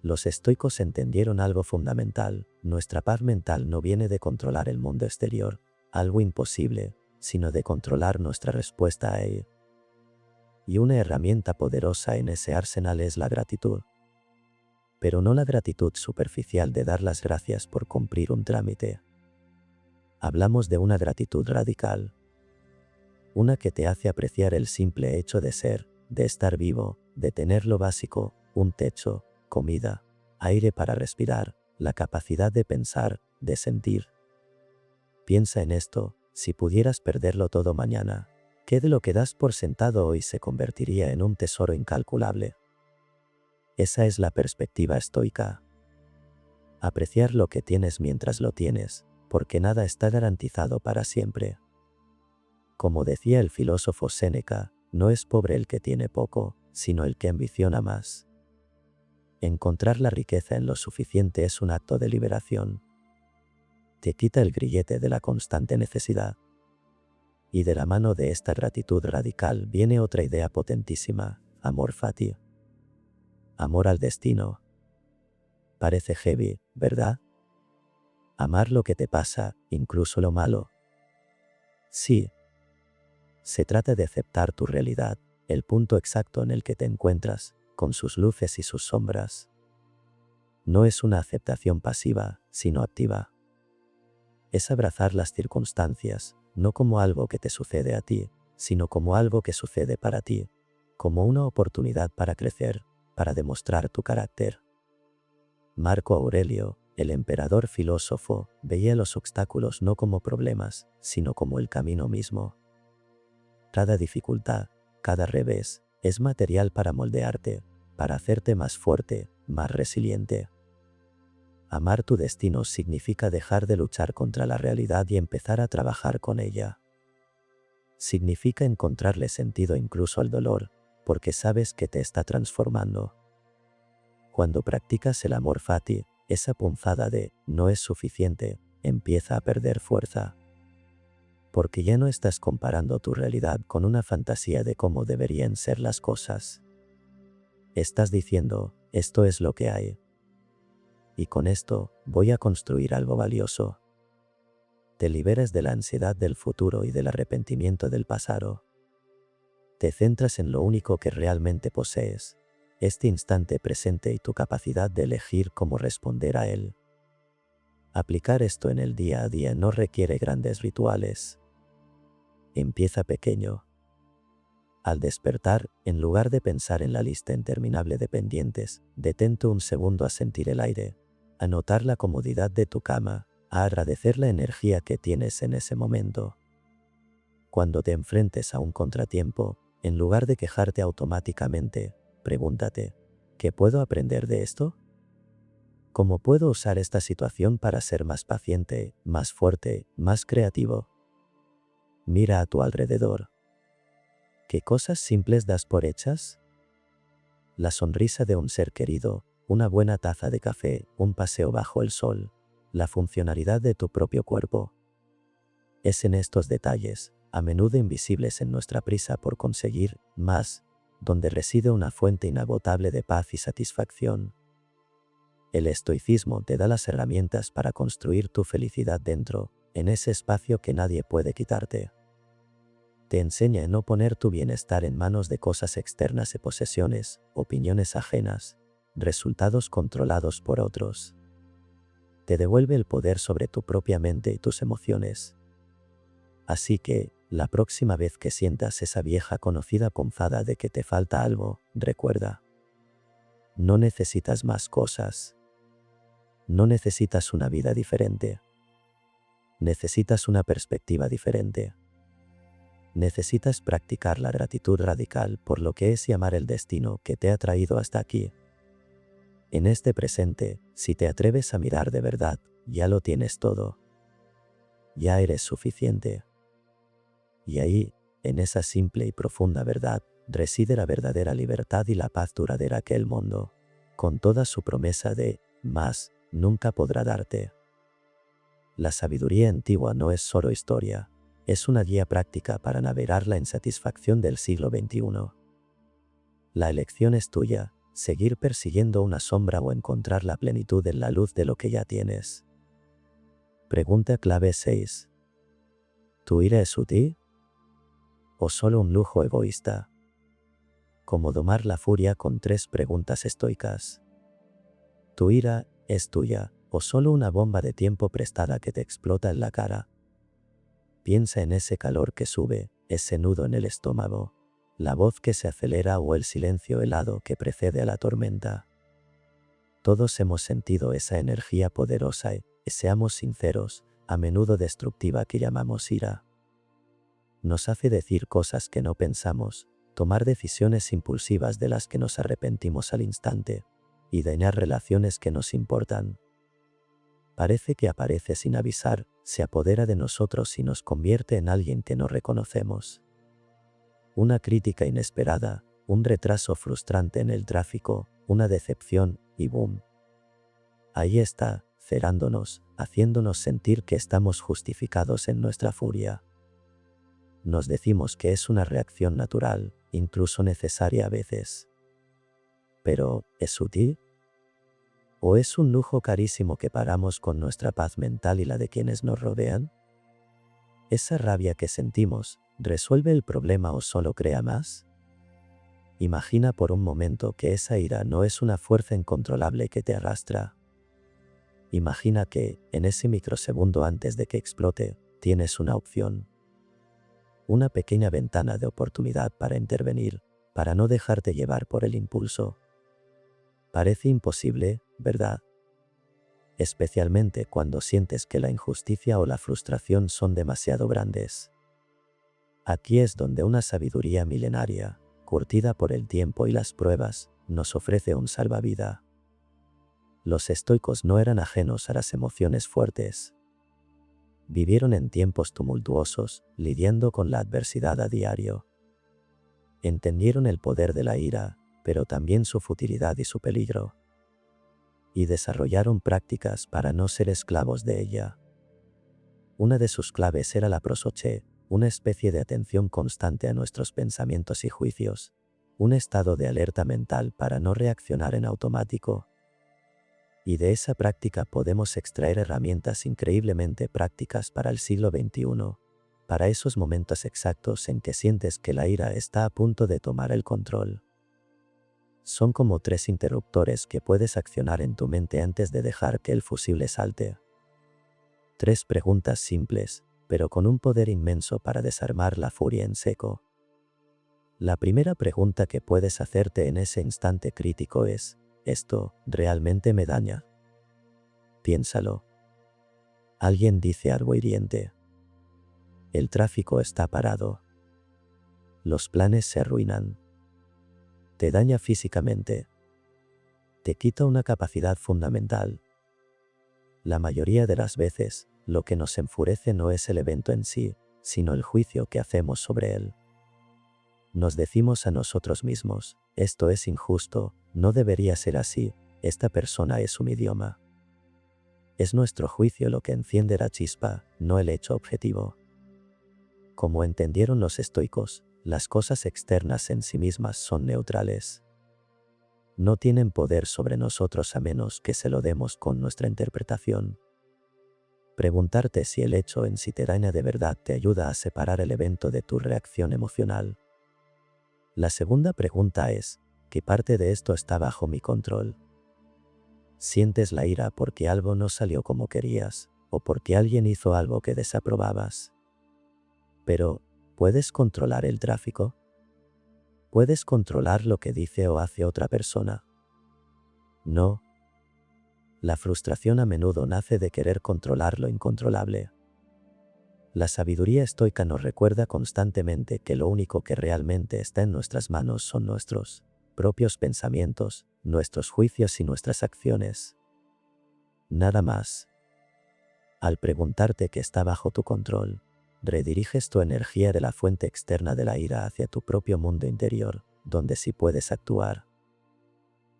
Los estoicos entendieron algo fundamental: nuestra paz mental no viene de controlar el mundo exterior, algo imposible, sino de controlar nuestra respuesta a él. Y una herramienta poderosa en ese arsenal es la gratitud. Pero no la gratitud superficial de dar las gracias por cumplir un trámite. Hablamos de una gratitud radical. Una que te hace apreciar el simple hecho de ser, de estar vivo, de tener lo básico, un techo, comida, aire para respirar, la capacidad de pensar, de sentir. Piensa en esto: si pudieras perderlo todo mañana, ¿qué de lo que das por sentado hoy se convertiría en un tesoro incalculable? Esa es la perspectiva estoica. Apreciar lo que tienes mientras lo tienes, porque nada está garantizado para siempre. Como decía el filósofo Séneca, no es pobre el que tiene poco, sino el que ambiciona más. Encontrar la riqueza en lo suficiente es un acto de liberación. Te quita el grillete de la constante necesidad. Y de la mano de esta gratitud radical viene otra idea potentísima: amor fati. Amor al destino. Parece heavy, ¿verdad? Amar lo que te pasa, incluso lo malo. Sí. Se trata de aceptar tu realidad, el punto exacto en el que te encuentras, con sus luces y sus sombras. No es una aceptación pasiva, sino activa. Es abrazar las circunstancias, no como algo que te sucede a ti, sino como algo que sucede para ti, como una oportunidad para crecer, para demostrar tu carácter. Marco Aurelio, el emperador filósofo, veía los obstáculos no como problemas, sino como el camino mismo. Cada dificultad, cada revés, es material para moldearte, para hacerte más fuerte, más resiliente. Amar tu destino significa dejar de luchar contra la realidad y empezar a trabajar con ella. Significa encontrarle sentido incluso al dolor, porque sabes que te está transformando. Cuando practicas el amor fati, esa punzada de no es suficiente empieza a perder fuerza. Porque ya no estás comparando tu realidad con una fantasía de cómo deberían ser las cosas. Estás diciendo, esto es lo que hay. Y con esto, voy a construir algo valioso. Te liberas de la ansiedad del futuro y del arrepentimiento del pasado. Te centras en lo único que realmente posees, este instante presente y tu capacidad de elegir cómo responder a él. Aplicar esto en el día a día no requiere grandes rituales. Empieza pequeño. Al despertar, en lugar de pensar en la lista interminable de pendientes, detente un segundo a sentir el aire, a notar la comodidad de tu cama, a agradecer la energía que tienes en ese momento. Cuando te enfrentes a un contratiempo, en lugar de quejarte automáticamente, pregúntate, ¿qué puedo aprender de esto? ¿Cómo puedo usar esta situación para ser más paciente, más fuerte, más creativo? Mira a tu alrededor. ¿Qué cosas simples das por hechas? La sonrisa de un ser querido, una buena taza de café, un paseo bajo el sol, la funcionalidad de tu propio cuerpo. Es en estos detalles, a menudo invisibles en nuestra prisa por conseguir más, donde reside una fuente inagotable de paz y satisfacción. El estoicismo te da las herramientas para construir tu felicidad dentro, en ese espacio que nadie puede quitarte. Te enseña a no poner tu bienestar en manos de cosas externas y posesiones, opiniones ajenas, resultados controlados por otros. Te devuelve el poder sobre tu propia mente y tus emociones. Así que, la próxima vez que sientas esa vieja conocida punzada de que te falta algo, recuerda. No necesitas más cosas. No necesitas una vida diferente. Necesitas una perspectiva diferente. Necesitas practicar la gratitud radical por lo que es y amar el destino que te ha traído hasta aquí. En este presente, si te atreves a mirar de verdad, ya lo tienes todo. Ya eres suficiente. Y ahí, en esa simple y profunda verdad, reside la verdadera libertad y la paz duradera que el mundo, con toda su promesa de más, nunca podrá darte. La sabiduría antigua no es solo historia, es una guía práctica para navegar la insatisfacción del siglo XXI. La elección es tuya, seguir persiguiendo una sombra o encontrar la plenitud en la luz de lo que ya tienes. Pregunta clave 6. ¿Tu ira es útil? ¿O solo un lujo egoísta? ¿Cómo domar la furia con 3 preguntas estoicas? ¿Tu ira es tuya o solo una bomba de tiempo prestada que te explota en la cara? Piensa en ese calor que sube, ese nudo en el estómago, la voz que se acelera o el silencio helado que precede a la tormenta. Todos hemos sentido esa energía poderosa y, seamos sinceros, a menudo destructiva que llamamos ira. Nos hace decir cosas que no pensamos, tomar decisiones impulsivas de las que nos arrepentimos al instante, y dañar relaciones que nos importan. Parece que aparece sin avisar, se apodera de nosotros y nos convierte en alguien que no reconocemos. Una crítica inesperada, un retraso frustrante en el tráfico, una decepción, y boom. Ahí está, cerrándonos, haciéndonos sentir que estamos justificados en nuestra furia. Nos decimos que es una reacción natural, incluso necesaria a veces. Pero, ¿es útil? ¿O es un lujo carísimo que pagamos con nuestra paz mental y la de quienes nos rodean? ¿Esa rabia que sentimos, resuelve el problema o solo crea más? Imagina por un momento que esa ira no es una fuerza incontrolable que te arrastra. Imagina que, en ese microsegundo antes de que explote, tienes una opción. una pequeña ventana de oportunidad para intervenir, para no dejarte llevar por el impulso. Parece imposible, ¿verdad? Especialmente cuando sientes que la injusticia o la frustración son demasiado grandes. Aquí es donde una sabiduría milenaria, curtida por el tiempo y las pruebas, nos ofrece un salvavidas. Los estoicos no eran ajenos a las emociones fuertes. Vivieron en tiempos tumultuosos, lidiando con la adversidad a diario. Entendieron el poder de la ira, pero también su futilidad y su peligro. Y desarrollaron prácticas para no ser esclavos de ella. Una de sus claves era la prosoche, una especie de atención constante a nuestros pensamientos y juicios, un estado de alerta mental para no reaccionar en automático. Y de esa práctica podemos extraer herramientas increíblemente prácticas para el siglo XXI, para esos momentos exactos en que sientes que la ira está a punto de tomar el control. Son como 3 interruptores que puedes accionar en tu mente antes de dejar que el fusible salte. 3 preguntas simples, pero con un poder inmenso para desarmar la furia en seco. La primera pregunta que puedes hacerte en ese instante crítico es: ¿esto realmente me daña? Piénsalo. Alguien dice algo hiriente. El tráfico está parado. Los planes se arruinan. Te daña físicamente. Te quita una capacidad fundamental. La mayoría de las veces, lo que nos enfurece no es el evento en sí, sino el juicio que hacemos sobre él. Nos decimos a nosotros mismos: esto es injusto, no debería ser así, esta persona es un idioma. Es nuestro juicio lo que enciende la chispa, no el hecho objetivo. Como entendieron los estoicos, las cosas externas en sí mismas son neutrales. No tienen poder sobre nosotros a menos que se lo demos con nuestra interpretación. Preguntarte si el hecho en sí te daña de verdad te ayuda a separar el evento de tu reacción emocional. La segunda pregunta es: ¿qué parte de esto está bajo mi control? ¿Sientes la ira porque algo no salió como querías, o porque alguien hizo algo que desaprobabas? Pero, ¿puedes controlar el tráfico? ¿Puedes controlar lo que dice o hace otra persona? No. La frustración a menudo nace de querer controlar lo incontrolable. La sabiduría estoica nos recuerda constantemente que lo único que realmente está en nuestras manos son nuestros propios pensamientos, nuestros juicios y nuestras acciones. Nada más. Al preguntarte qué está bajo tu control, rediriges tu energía de la fuente externa de la ira hacia tu propio mundo interior, donde sí puedes actuar.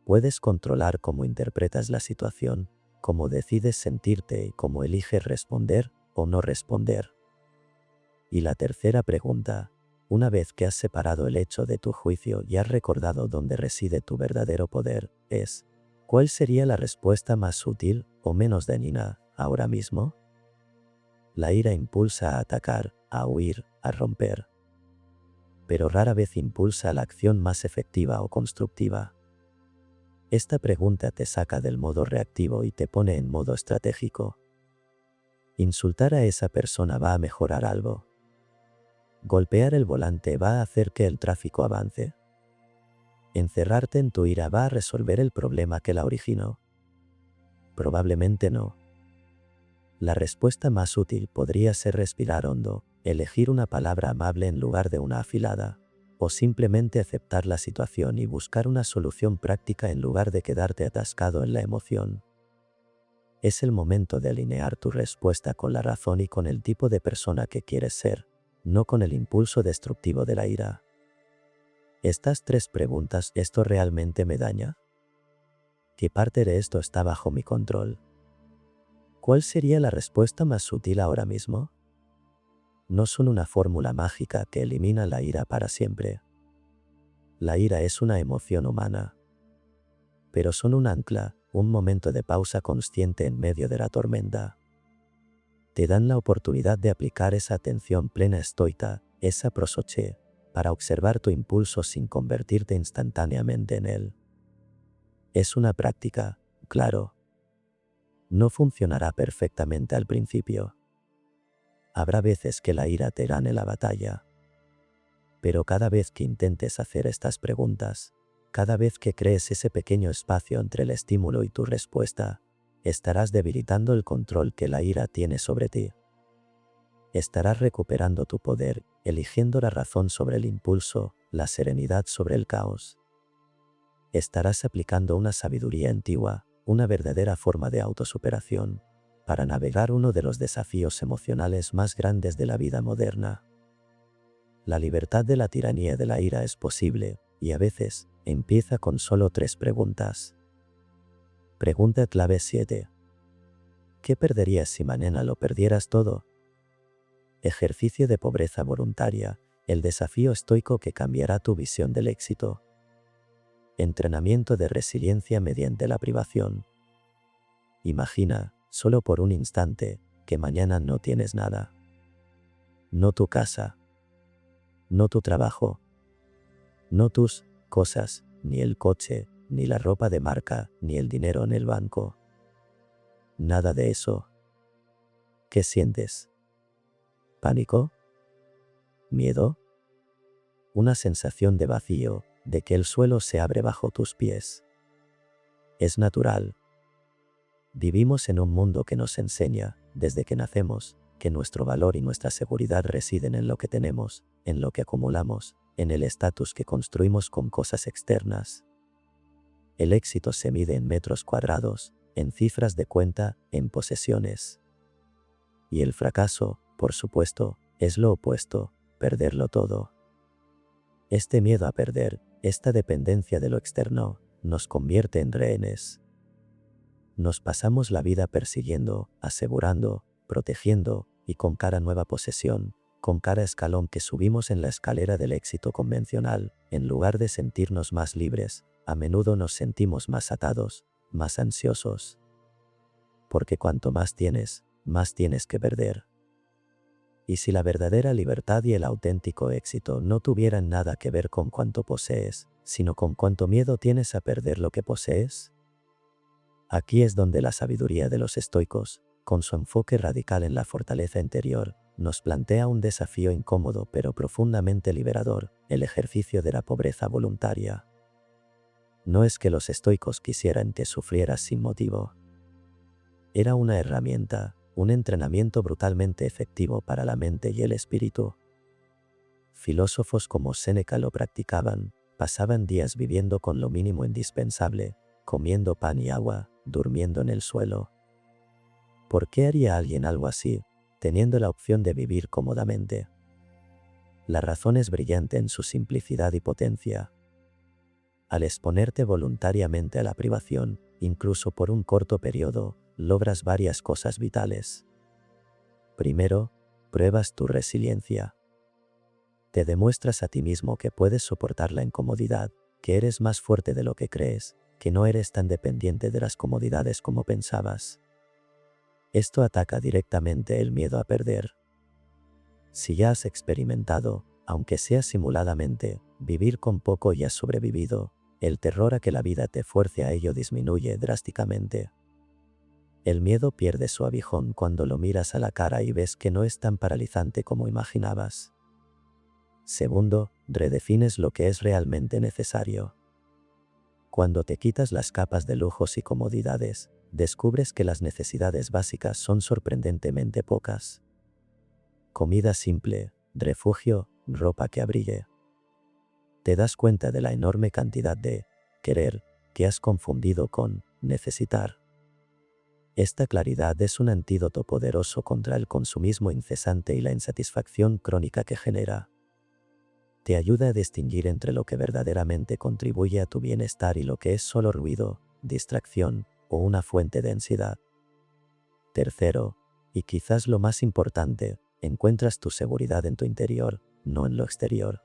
Puedes controlar cómo interpretas la situación, cómo decides sentirte y cómo eliges responder o no responder. Y la tercera pregunta: una vez que has separado el hecho de tu juicio y has recordado dónde reside tu verdadero poder, es: ¿cuál sería la respuesta más útil o menos dañina ahora mismo? La ira impulsa a atacar, a huir, a romper. Pero rara vez impulsa a la acción más efectiva o constructiva. Esta pregunta te saca del modo reactivo y te pone en modo estratégico. ¿Insultar a esa persona va a mejorar algo? ¿Golpear el volante va a hacer que el tráfico avance? ¿Encerrarte en tu ira va a resolver el problema que la originó? Probablemente no. La respuesta más útil podría ser respirar hondo, elegir una palabra amable en lugar de una afilada, o simplemente aceptar la situación y buscar una solución práctica en lugar de quedarte atascado en la emoción. Es el momento de alinear tu respuesta con la razón y con el tipo de persona que quieres ser, no con el impulso destructivo de la ira. Estas 3 preguntas: ¿esto realmente me daña? ¿Qué parte de esto está bajo mi control? ¿Cuál sería la respuesta más útil ahora mismo? No son una fórmula mágica que elimina la ira para siempre. La ira es una emoción humana. Pero son un ancla, un momento de pausa consciente en medio de la tormenta. Te dan la oportunidad de aplicar esa atención plena estoica, esa prosoche, para observar tu impulso sin convertirte instantáneamente en él. Es una práctica, claro. No funcionará perfectamente al principio. Habrá veces que la ira te gane la batalla. Pero cada vez que intentes hacer estas preguntas, cada vez que crees ese pequeño espacio entre el estímulo y tu respuesta, estarás debilitando el control que la ira tiene sobre ti. Estarás recuperando tu poder, eligiendo la razón sobre el impulso, la serenidad sobre el caos. Estarás aplicando una sabiduría antigua, una verdadera forma de autosuperación, para navegar uno de los desafíos emocionales más grandes de la vida moderna. La libertad de la tiranía de la ira es posible, y a veces, empieza con solo 3 preguntas. Pregunta clave 7. ¿Qué perderías si mañana lo perdieras todo? Ejercicio de pobreza voluntaria, el desafío estoico que cambiará tu visión del éxito. Entrenamiento de resiliencia mediante la privación. Imagina, solo por un instante, que mañana no tienes nada. No tu casa. No tu trabajo. No tus cosas, ni el coche, ni la ropa de marca, ni el dinero en el banco. Nada de eso. ¿Qué sientes? ¿Pánico? ¿Miedo? Una sensación de vacío, de que el suelo se abre bajo tus pies. Es natural. Vivimos en un mundo que nos enseña, desde que nacemos, que nuestro valor y nuestra seguridad residen en lo que tenemos, en lo que acumulamos, en el estatus que construimos con cosas externas. El éxito se mide en metros cuadrados, en cifras de cuenta, en posesiones. Y el fracaso, por supuesto, es lo opuesto, perderlo todo. Este miedo a perder, esta dependencia de lo externo, nos convierte en rehenes. Nos pasamos la vida persiguiendo, asegurando, protegiendo, y con cada nueva posesión, con cada escalón que subimos en la escalera del éxito convencional, en lugar de sentirnos más libres, a menudo nos sentimos más atados, más ansiosos. Porque cuanto más tienes que perder. Y si la verdadera libertad y el auténtico éxito no tuvieran nada que ver con cuánto posees, sino con cuánto miedo tienes a perder lo que posees? Aquí es donde la sabiduría de los estoicos, con su enfoque radical en la fortaleza interior, nos plantea un desafío incómodo pero profundamente liberador, el ejercicio de la pobreza voluntaria. No es que los estoicos quisieran que sufrieras sin motivo. Era una herramienta, un entrenamiento brutalmente efectivo para la mente y el espíritu. Filósofos como Séneca lo practicaban, pasaban días viviendo con lo mínimo indispensable, comiendo pan y agua, durmiendo en el suelo. ¿Por qué haría alguien algo así, teniendo la opción de vivir cómodamente? La razón es brillante en su simplicidad y potencia. Al exponerte voluntariamente a la privación, incluso por un corto periodo, logras varias cosas vitales. Primero, pruebas tu resiliencia. Te demuestras a ti mismo que puedes soportar la incomodidad, que eres más fuerte de lo que crees, que no eres tan dependiente de las comodidades como pensabas. Esto ataca directamente el miedo a perder. Si ya has experimentado, aunque sea simuladamente, vivir con poco y has sobrevivido, el terror a que la vida te fuerce a ello disminuye drásticamente. El miedo pierde su aguijón cuando lo miras a la cara y ves que no es tan paralizante como imaginabas. Segundo, redefines lo que es realmente necesario. Cuando te quitas las capas de lujos y comodidades, descubres que las necesidades básicas son sorprendentemente pocas. Comida simple, refugio, ropa que abrigue. Te das cuenta de la enorme cantidad de querer que has confundido con necesitar. Esta claridad es un antídoto poderoso contra el consumismo incesante y la insatisfacción crónica que genera. Te ayuda a distinguir entre lo que verdaderamente contribuye a tu bienestar y lo que es solo ruido, distracción o una fuente de ansiedad. Tercero, y quizás lo más importante, encuentras tu seguridad en tu interior, no en lo exterior.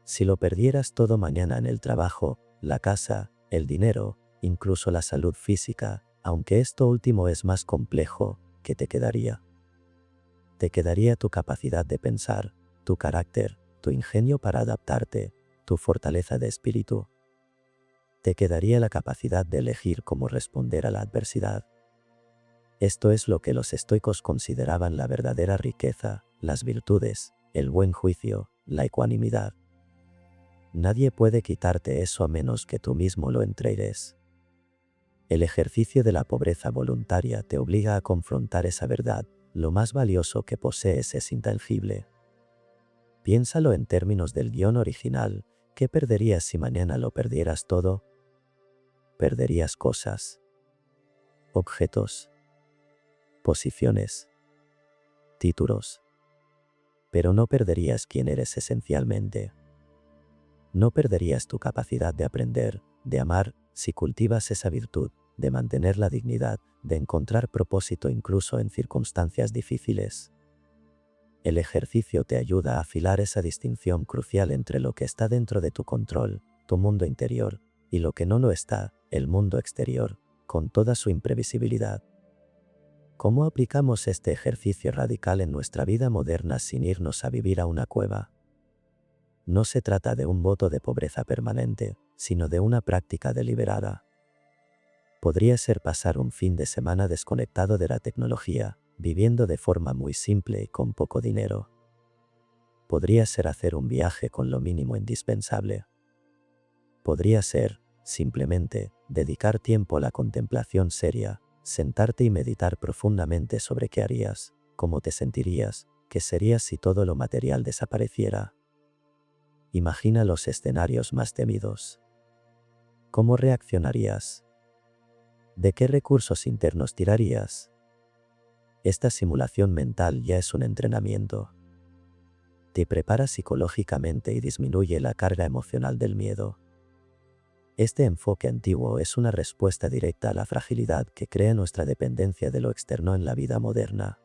Si lo perdieras todo mañana en el trabajo, la casa, el dinero, incluso la salud física, aunque esto último es más complejo, ¿qué te quedaría? Te quedaría tu capacidad de pensar, tu carácter, tu ingenio para adaptarte, tu fortaleza de espíritu. Te quedaría la capacidad de elegir cómo responder a la adversidad. Esto es lo que los estoicos consideraban la verdadera riqueza, las virtudes, el buen juicio, la ecuanimidad. Nadie puede quitarte eso a menos que tú mismo lo entregues. El ejercicio de la pobreza voluntaria te obliga a confrontar esa verdad: lo más valioso que posees es intangible. Piénsalo en términos del guión original. ¿Qué perderías si mañana lo perdieras todo? Perderías cosas, objetos, posiciones, títulos. Pero no perderías quién eres esencialmente. No perderías tu capacidad de aprender, de amar, si cultivas esa virtud, de mantener la dignidad, de encontrar propósito incluso en circunstancias difíciles. El ejercicio te ayuda a afilar esa distinción crucial entre lo que está dentro de tu control, tu mundo interior, y lo que no lo está, el mundo exterior, con toda su imprevisibilidad. ¿Cómo aplicamos este ejercicio radical en nuestra vida moderna sin irnos a vivir a una cueva? No se trata de un voto de pobreza permanente, sino de una práctica deliberada. Podría ser pasar un fin de semana desconectado de la tecnología, viviendo de forma muy simple y con poco dinero. Podría ser hacer un viaje con lo mínimo indispensable. Podría ser, simplemente, dedicar tiempo a la contemplación seria, sentarte y meditar profundamente sobre qué harías, cómo te sentirías, qué serías si todo lo material desapareciera. Imagina los escenarios más temidos. ¿Cómo reaccionarías? ¿De qué recursos internos tirarías? Esta simulación mental ya es un entrenamiento. Te prepara psicológicamente y disminuye la carga emocional del miedo. Este enfoque antiguo es una respuesta directa a la fragilidad que crea nuestra dependencia de lo externo en la vida moderna.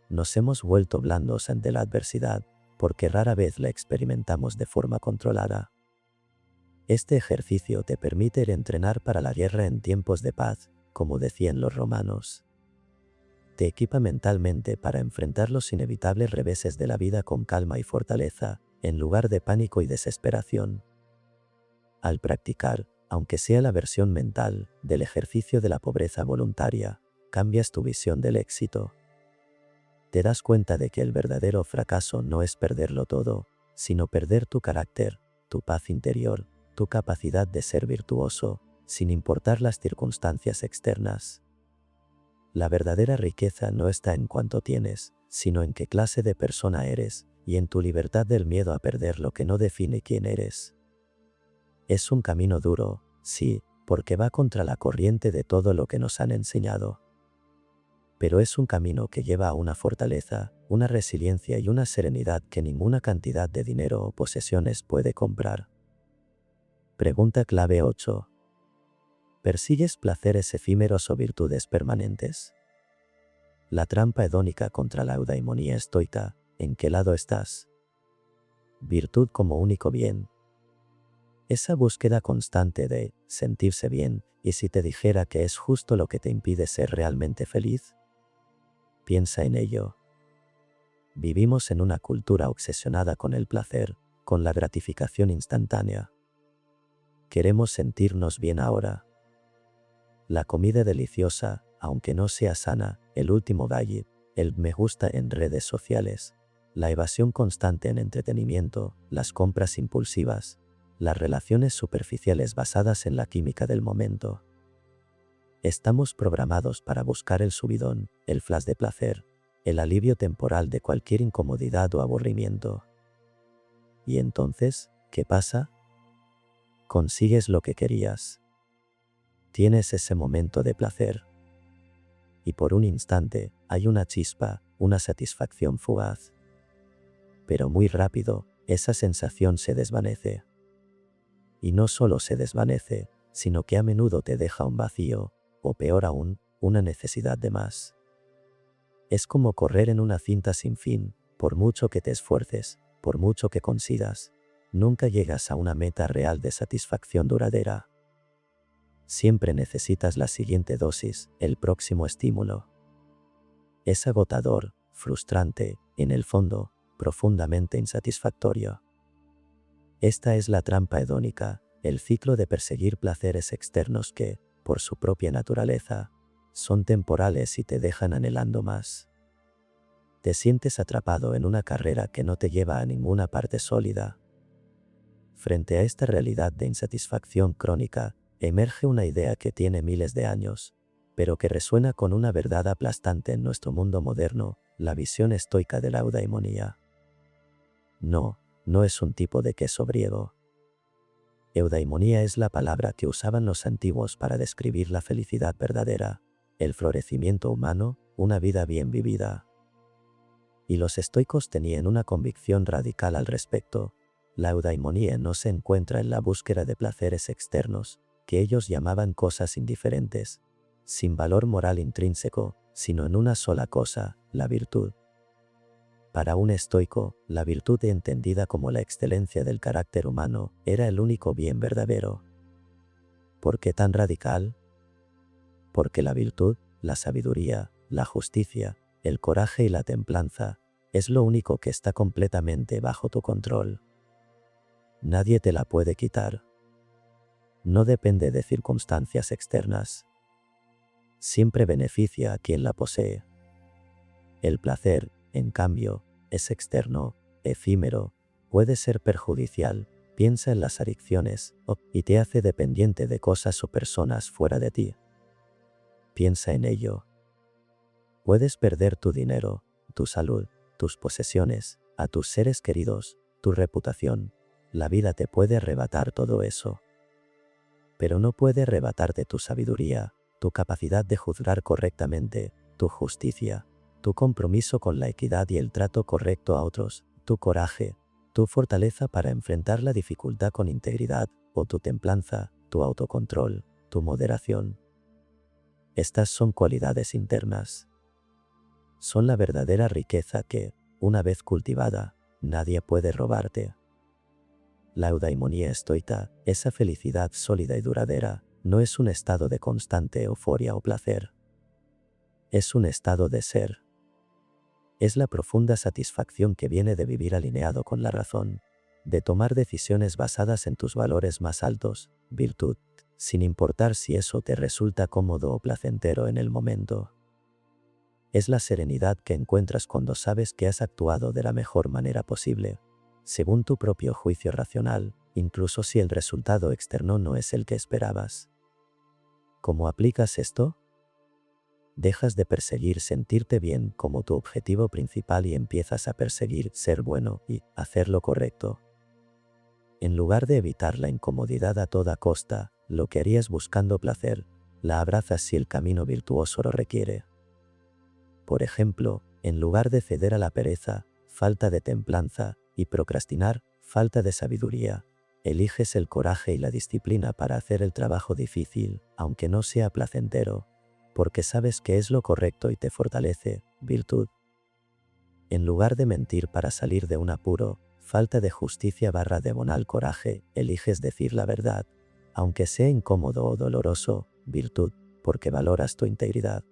Nos hemos vuelto blandos ante la adversidad, porque rara vez la experimentamos de forma controlada. Este ejercicio te permite entrenar para la guerra en tiempos de paz, como decían los romanos. Te equipa mentalmente para enfrentar los inevitables reveses de la vida con calma y fortaleza, en lugar de pánico y desesperación. Al practicar, aunque sea la versión mental, del ejercicio de la pobreza voluntaria, cambias tu visión del éxito. Te das cuenta de que el verdadero fracaso no es perderlo todo, sino perder tu carácter, tu paz interior, tu capacidad de ser virtuoso, sin importar las circunstancias externas. La verdadera riqueza no está en cuánto tienes, sino en qué clase de persona eres, y en tu libertad del miedo a perder lo que no define quién eres. Es un camino duro, sí, porque va contra la corriente de todo lo que nos han enseñado. Pero es un camino que lleva a una fortaleza, una resiliencia y una serenidad que ninguna cantidad de dinero o posesiones puede comprar. Pregunta clave 8. ¿Persigues placeres efímeros o virtudes permanentes? La trampa hedónica contra la eudaimonía estoica. ¿En qué lado estás? Virtud como único bien. Esa búsqueda constante de sentirse bien, ¿y si te dijera que es justo lo que te impide ser realmente feliz? Piensa en ello. Vivimos en una cultura obsesionada con el placer, con la gratificación instantánea. Queremos sentirnos bien ahora. La comida deliciosa, aunque no sea sana, el último gadget, el me gusta en redes sociales, la evasión constante en entretenimiento, las compras impulsivas, las relaciones superficiales basadas en la química del momento. Estamos programados para buscar el subidón, el flash de placer, el alivio temporal de cualquier incomodidad o aburrimiento. ¿Y entonces, qué pasa? Consigues lo que querías. Tienes ese momento de placer. Y por un instante, hay una chispa, una satisfacción fugaz. Pero muy rápido, esa sensación se desvanece. Y no solo se desvanece, sino que a menudo te deja un vacío, o peor aún, una necesidad de más. Es como correr en una cinta sin fin, por mucho que te esfuerces, por mucho que consigas, nunca llegas a una meta real de satisfacción duradera. Siempre necesitas la siguiente dosis, el próximo estímulo. Es agotador, frustrante, en el fondo, profundamente insatisfactorio. Esta es la trampa hedónica, el ciclo de perseguir placeres externos que, por su propia naturaleza, son temporales y te dejan anhelando más. Te sientes atrapado en una carrera que no te lleva a ninguna parte sólida. Frente a esta realidad de insatisfacción crónica, emerge una idea que tiene miles de años, pero que resuena con una verdad aplastante en nuestro mundo moderno, la visión estoica de la eudaimonía. No es un tipo de queso griego. Eudaimonía es la palabra que usaban los antiguos para describir la felicidad verdadera, el florecimiento humano, una vida bien vivida. Y los estoicos tenían una convicción radical al respecto. La eudaimonía no se encuentra en la búsqueda de placeres externos, que ellos llamaban cosas indiferentes, sin valor moral intrínseco, sino en una sola cosa, la virtud. Para un estoico, la virtud entendida como la excelencia del carácter humano, era el único bien verdadero. ¿Por qué tan radical? Porque la virtud, la sabiduría, la justicia, el coraje y la templanza, es lo único que está completamente bajo tu control. Nadie te la puede quitar. No depende de circunstancias externas. Siempre beneficia a quien la posee. El placer, en cambio, es externo, efímero, puede ser perjudicial, piensa en las adicciones, y te hace dependiente de cosas o personas fuera de ti. Piensa en ello. Puedes perder tu dinero, tu salud, tus posesiones, a tus seres queridos, tu reputación. La vida te puede arrebatar todo eso. Pero no puede arrebatarte tu sabiduría, tu capacidad de juzgar correctamente, tu justicia, tu compromiso con la equidad y el trato correcto a otros, tu coraje, tu fortaleza para enfrentar la dificultad con integridad, o tu templanza, tu autocontrol, tu moderación. Estas son cualidades internas. Son la verdadera riqueza que, una vez cultivada, nadie puede robarte. La eudaimonía estoica, esa felicidad sólida y duradera, no es un estado de constante euforia o placer. Es un estado de ser. Es la profunda satisfacción que viene de vivir alineado con la razón, de tomar decisiones basadas en tus valores más altos, virtud, sin importar si eso te resulta cómodo o placentero en el momento. Es la serenidad que encuentras cuando sabes que has actuado de la mejor manera posible, según tu propio juicio racional, incluso si el resultado externo no es el que esperabas. ¿Cómo aplicas esto? Dejas de perseguir sentirte bien como tu objetivo principal y empiezas a perseguir ser bueno y hacer lo correcto. En lugar de evitar la incomodidad a toda costa, lo que harías buscando placer, la abrazas si el camino virtuoso lo requiere. Por ejemplo, en lugar de ceder a la pereza, falta de templanza, y procrastinar, falta de sabiduría, eliges el coraje y la disciplina para hacer el trabajo difícil, aunque no sea placentero, porque sabes que es lo correcto y te fortalece, virtud. En lugar de mentir para salir de un apuro, falta de justicia / de bonal coraje, eliges decir la verdad, aunque sea incómodo o doloroso, virtud, porque valoras tu integridad.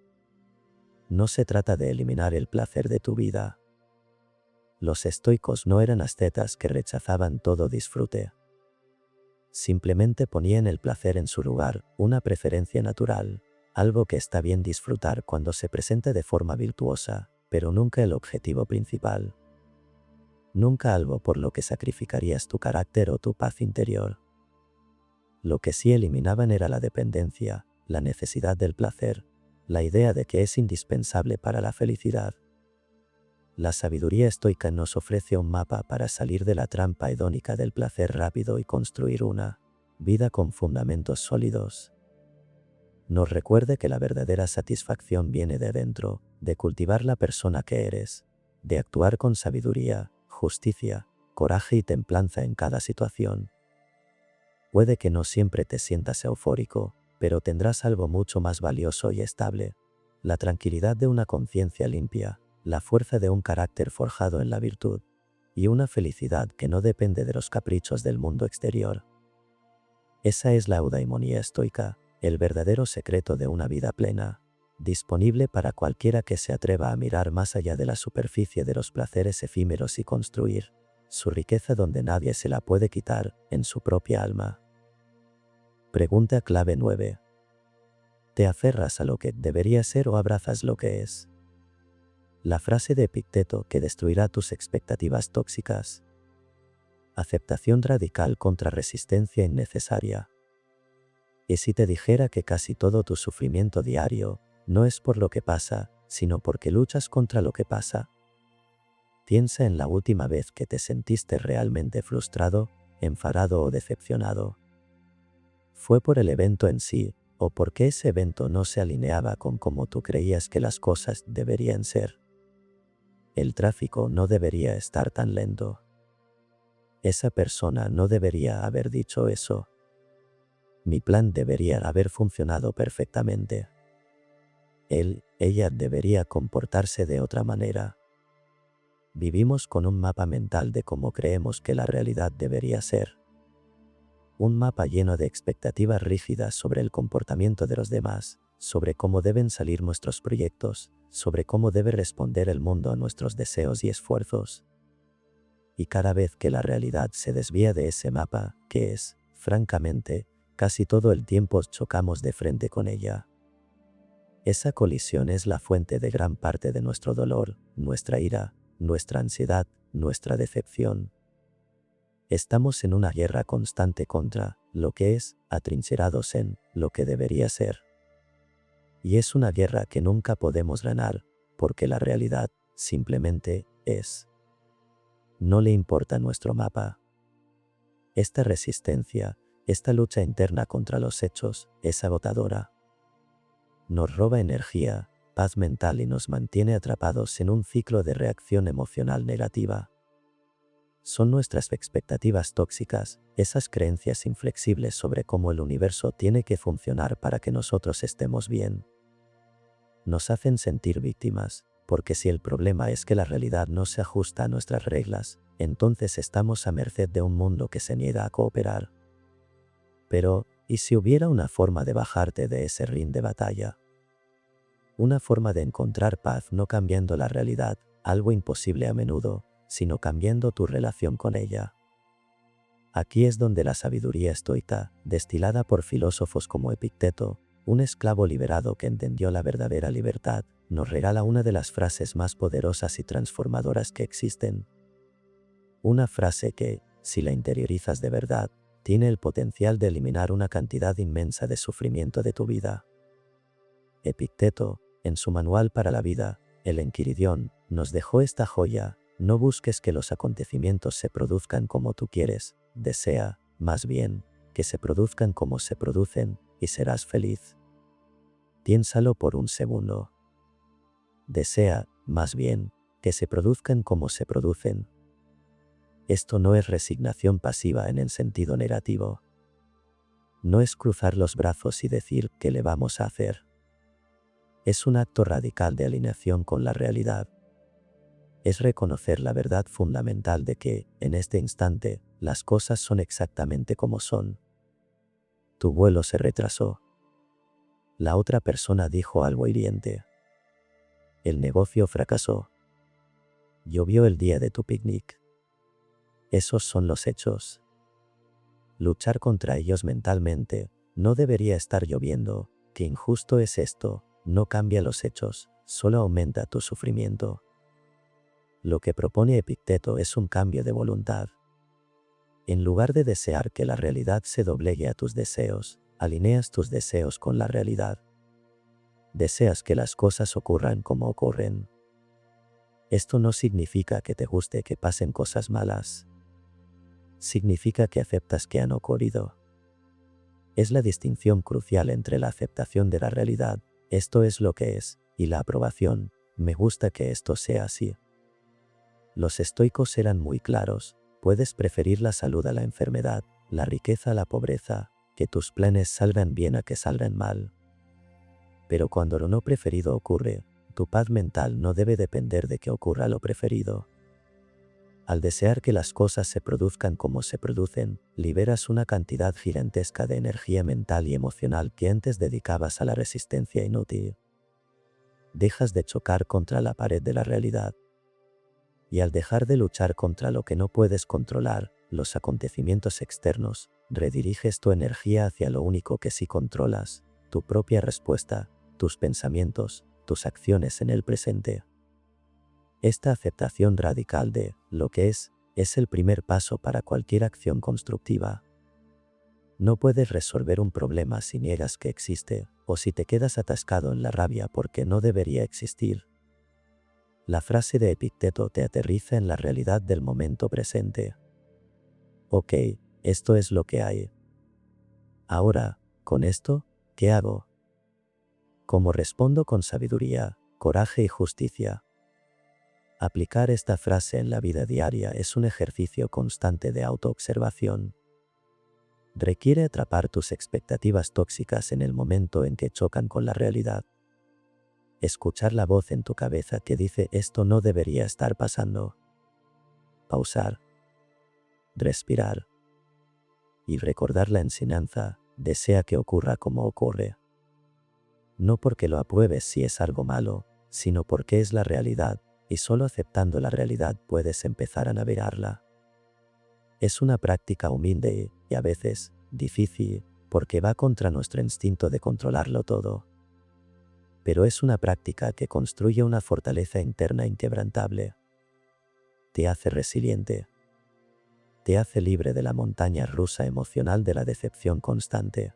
No se trata de eliminar el placer de tu vida. Los estoicos no eran ascetas que rechazaban todo disfrute. Simplemente ponían el placer en su lugar, una preferencia natural, algo que está bien disfrutar cuando se presenta de forma virtuosa, pero nunca el objetivo principal. Nunca algo por lo que sacrificarías tu carácter o tu paz interior. Lo que sí eliminaban era la dependencia, la necesidad del placer, la idea de que es indispensable para la felicidad. La sabiduría estoica nos ofrece un mapa para salir de la trampa hedónica del placer rápido y construir una vida con fundamentos sólidos. Nos recuerde que la verdadera satisfacción viene de dentro, de cultivar la persona que eres, de actuar con sabiduría, justicia, coraje y templanza en cada situación. Puede que no siempre te sientas eufórico, pero tendrás algo mucho más valioso y estable: la tranquilidad de una conciencia limpia, la fuerza de un carácter forjado en la virtud, y una felicidad que no depende de los caprichos del mundo exterior. Esa es la eudaimonía estoica, el verdadero secreto de una vida plena, disponible para cualquiera que se atreva a mirar más allá de la superficie de los placeres efímeros y construir su riqueza donde nadie se la puede quitar, en su propia alma. Pregunta clave 9. ¿Te aferras a lo que debería ser o abrazas lo que es? La frase de Epicteto que destruirá tus expectativas tóxicas. Aceptación radical contra resistencia innecesaria. ¿Y si te dijera que casi todo tu sufrimiento diario no es por lo que pasa, sino porque luchas contra lo que pasa? Piensa en la última vez que te sentiste realmente frustrado, enfadado o decepcionado. ¿Fue por el evento en sí, o porque ese evento no se alineaba con cómo tú creías que las cosas deberían ser? El tráfico no debería estar tan lento. Esa persona no debería haber dicho eso. Mi plan debería haber funcionado perfectamente. Ella debería comportarse de otra manera. Vivimos con un mapa mental de cómo creemos que la realidad debería ser. Un mapa lleno de expectativas rígidas sobre el comportamiento de los demás, sobre cómo deben salir nuestros proyectos, sobre cómo debe responder el mundo a nuestros deseos y esfuerzos. Y cada vez que la realidad se desvía de ese mapa, que es, francamente, casi todo el tiempo chocamos de frente con ella. Esa colisión es la fuente de gran parte de nuestro dolor, nuestra ira, nuestra ansiedad, nuestra decepción. Estamos en una guerra constante contra lo que es, atrincherados en lo que debería ser. Y es una guerra que nunca podemos ganar, porque la realidad simplemente es. No le importa nuestro mapa. Esta resistencia, esta lucha interna contra los hechos, es agotadora. Nos roba energía, paz mental y nos mantiene atrapados en un ciclo de reacción emocional negativa. Son nuestras expectativas tóxicas, esas creencias inflexibles sobre cómo el universo tiene que funcionar para que nosotros estemos bien. Nos hacen sentir víctimas, porque si el problema es que la realidad no se ajusta a nuestras reglas, entonces estamos a merced de un mundo que se niega a cooperar. Pero, ¿y si hubiera una forma de bajarte de ese ring de batalla? Una forma de encontrar paz no cambiando la realidad, algo imposible a menudo, sino cambiando tu relación con ella. Aquí es donde la sabiduría estoica, destilada por filósofos como Epicteto, un esclavo liberado que entendió la verdadera libertad, nos regala una de las frases más poderosas y transformadoras que existen. Una frase que, si la interiorizas de verdad, tiene el potencial de eliminar una cantidad inmensa de sufrimiento de tu vida. Epicteto, en su manual para la vida, el Enquiridión, nos dejó esta joya: no busques que los acontecimientos se produzcan como tú quieres, desea, más bien, que se produzcan como se producen, y serás feliz. Piénsalo por un segundo. Desea, más bien, que se produzcan como se producen. Esto no es resignación pasiva en el sentido negativo. No es cruzar los brazos y decir ¿qué le vamos a hacer? Es un acto radical de alineación con la realidad. Es reconocer la verdad fundamental de que, en este instante, las cosas son exactamente como son. Tu vuelo se retrasó. La otra persona dijo algo hiriente. El negocio fracasó. Llovió el día de tu picnic. Esos son los hechos. Luchar contra ellos mentalmente, no debería estar lloviendo, qué injusto es esto, no cambia los hechos, solo aumenta tu sufrimiento. Lo que propone Epicteto es un cambio de voluntad. En lugar de desear que la realidad se doblegue a tus deseos, alineas tus deseos con la realidad. Deseas que las cosas ocurran como ocurren. Esto no significa que te guste que pasen cosas malas. Significa que aceptas que han ocurrido. Es la distinción crucial entre la aceptación de la realidad, esto es lo que es, y la aprobación, me gusta que esto sea así. Los estoicos eran muy claros: puedes preferir la salud a la enfermedad, la riqueza a la pobreza, que tus planes salgan bien a que salgan mal. Pero cuando lo no preferido ocurre, tu paz mental no debe depender de que ocurra lo preferido. Al desear que las cosas se produzcan como se producen, liberas una cantidad gigantesca de energía mental y emocional que antes dedicabas a la resistencia inútil. Dejas de chocar contra la pared de la realidad. Y al dejar de luchar contra lo que no puedes controlar, los acontecimientos externos, rediriges tu energía hacia lo único que sí controlas, tu propia respuesta, tus pensamientos, tus acciones en el presente. Esta aceptación radical de lo que es el primer paso para cualquier acción constructiva. No puedes resolver un problema si niegas que existe, o si te quedas atascado en la rabia porque no debería existir. La frase de Epicteto te aterriza en la realidad del momento presente. Ok, esto es lo que hay. Ahora, con esto, ¿qué hago? ¿Cómo respondo con sabiduría, coraje y justicia? Aplicar esta frase en la vida diaria es un ejercicio constante de autoobservación. Requiere atrapar tus expectativas tóxicas en el momento en que chocan con la realidad. Escuchar la voz en tu cabeza que dice esto no debería estar pasando. Pausar. Respirar. Y recordar la enseñanza, desea que ocurra como ocurre. No porque lo apruebes si es algo malo, sino porque es la realidad, y solo aceptando la realidad puedes empezar a navegarla. Es una práctica humilde y a veces difícil, porque va contra nuestro instinto de controlarlo todo. Pero es una práctica que construye una fortaleza interna inquebrantable. Te hace resiliente. Te hace libre de la montaña rusa emocional de la decepción constante.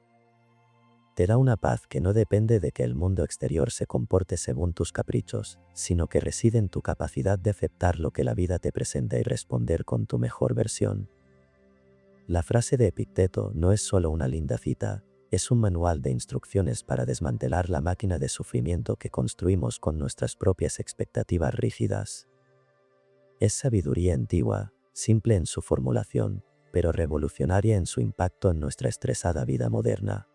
Te da una paz que no depende de que el mundo exterior se comporte según tus caprichos, sino que reside en tu capacidad de aceptar lo que la vida te presenta y responder con tu mejor versión. La frase de Epicteto no es solo una linda cita, es un manual de instrucciones para desmantelar la máquina de sufrimiento que construimos con nuestras propias expectativas rígidas. Es sabiduría antigua, simple en su formulación, pero revolucionaria en su impacto en nuestra estresada vida moderna.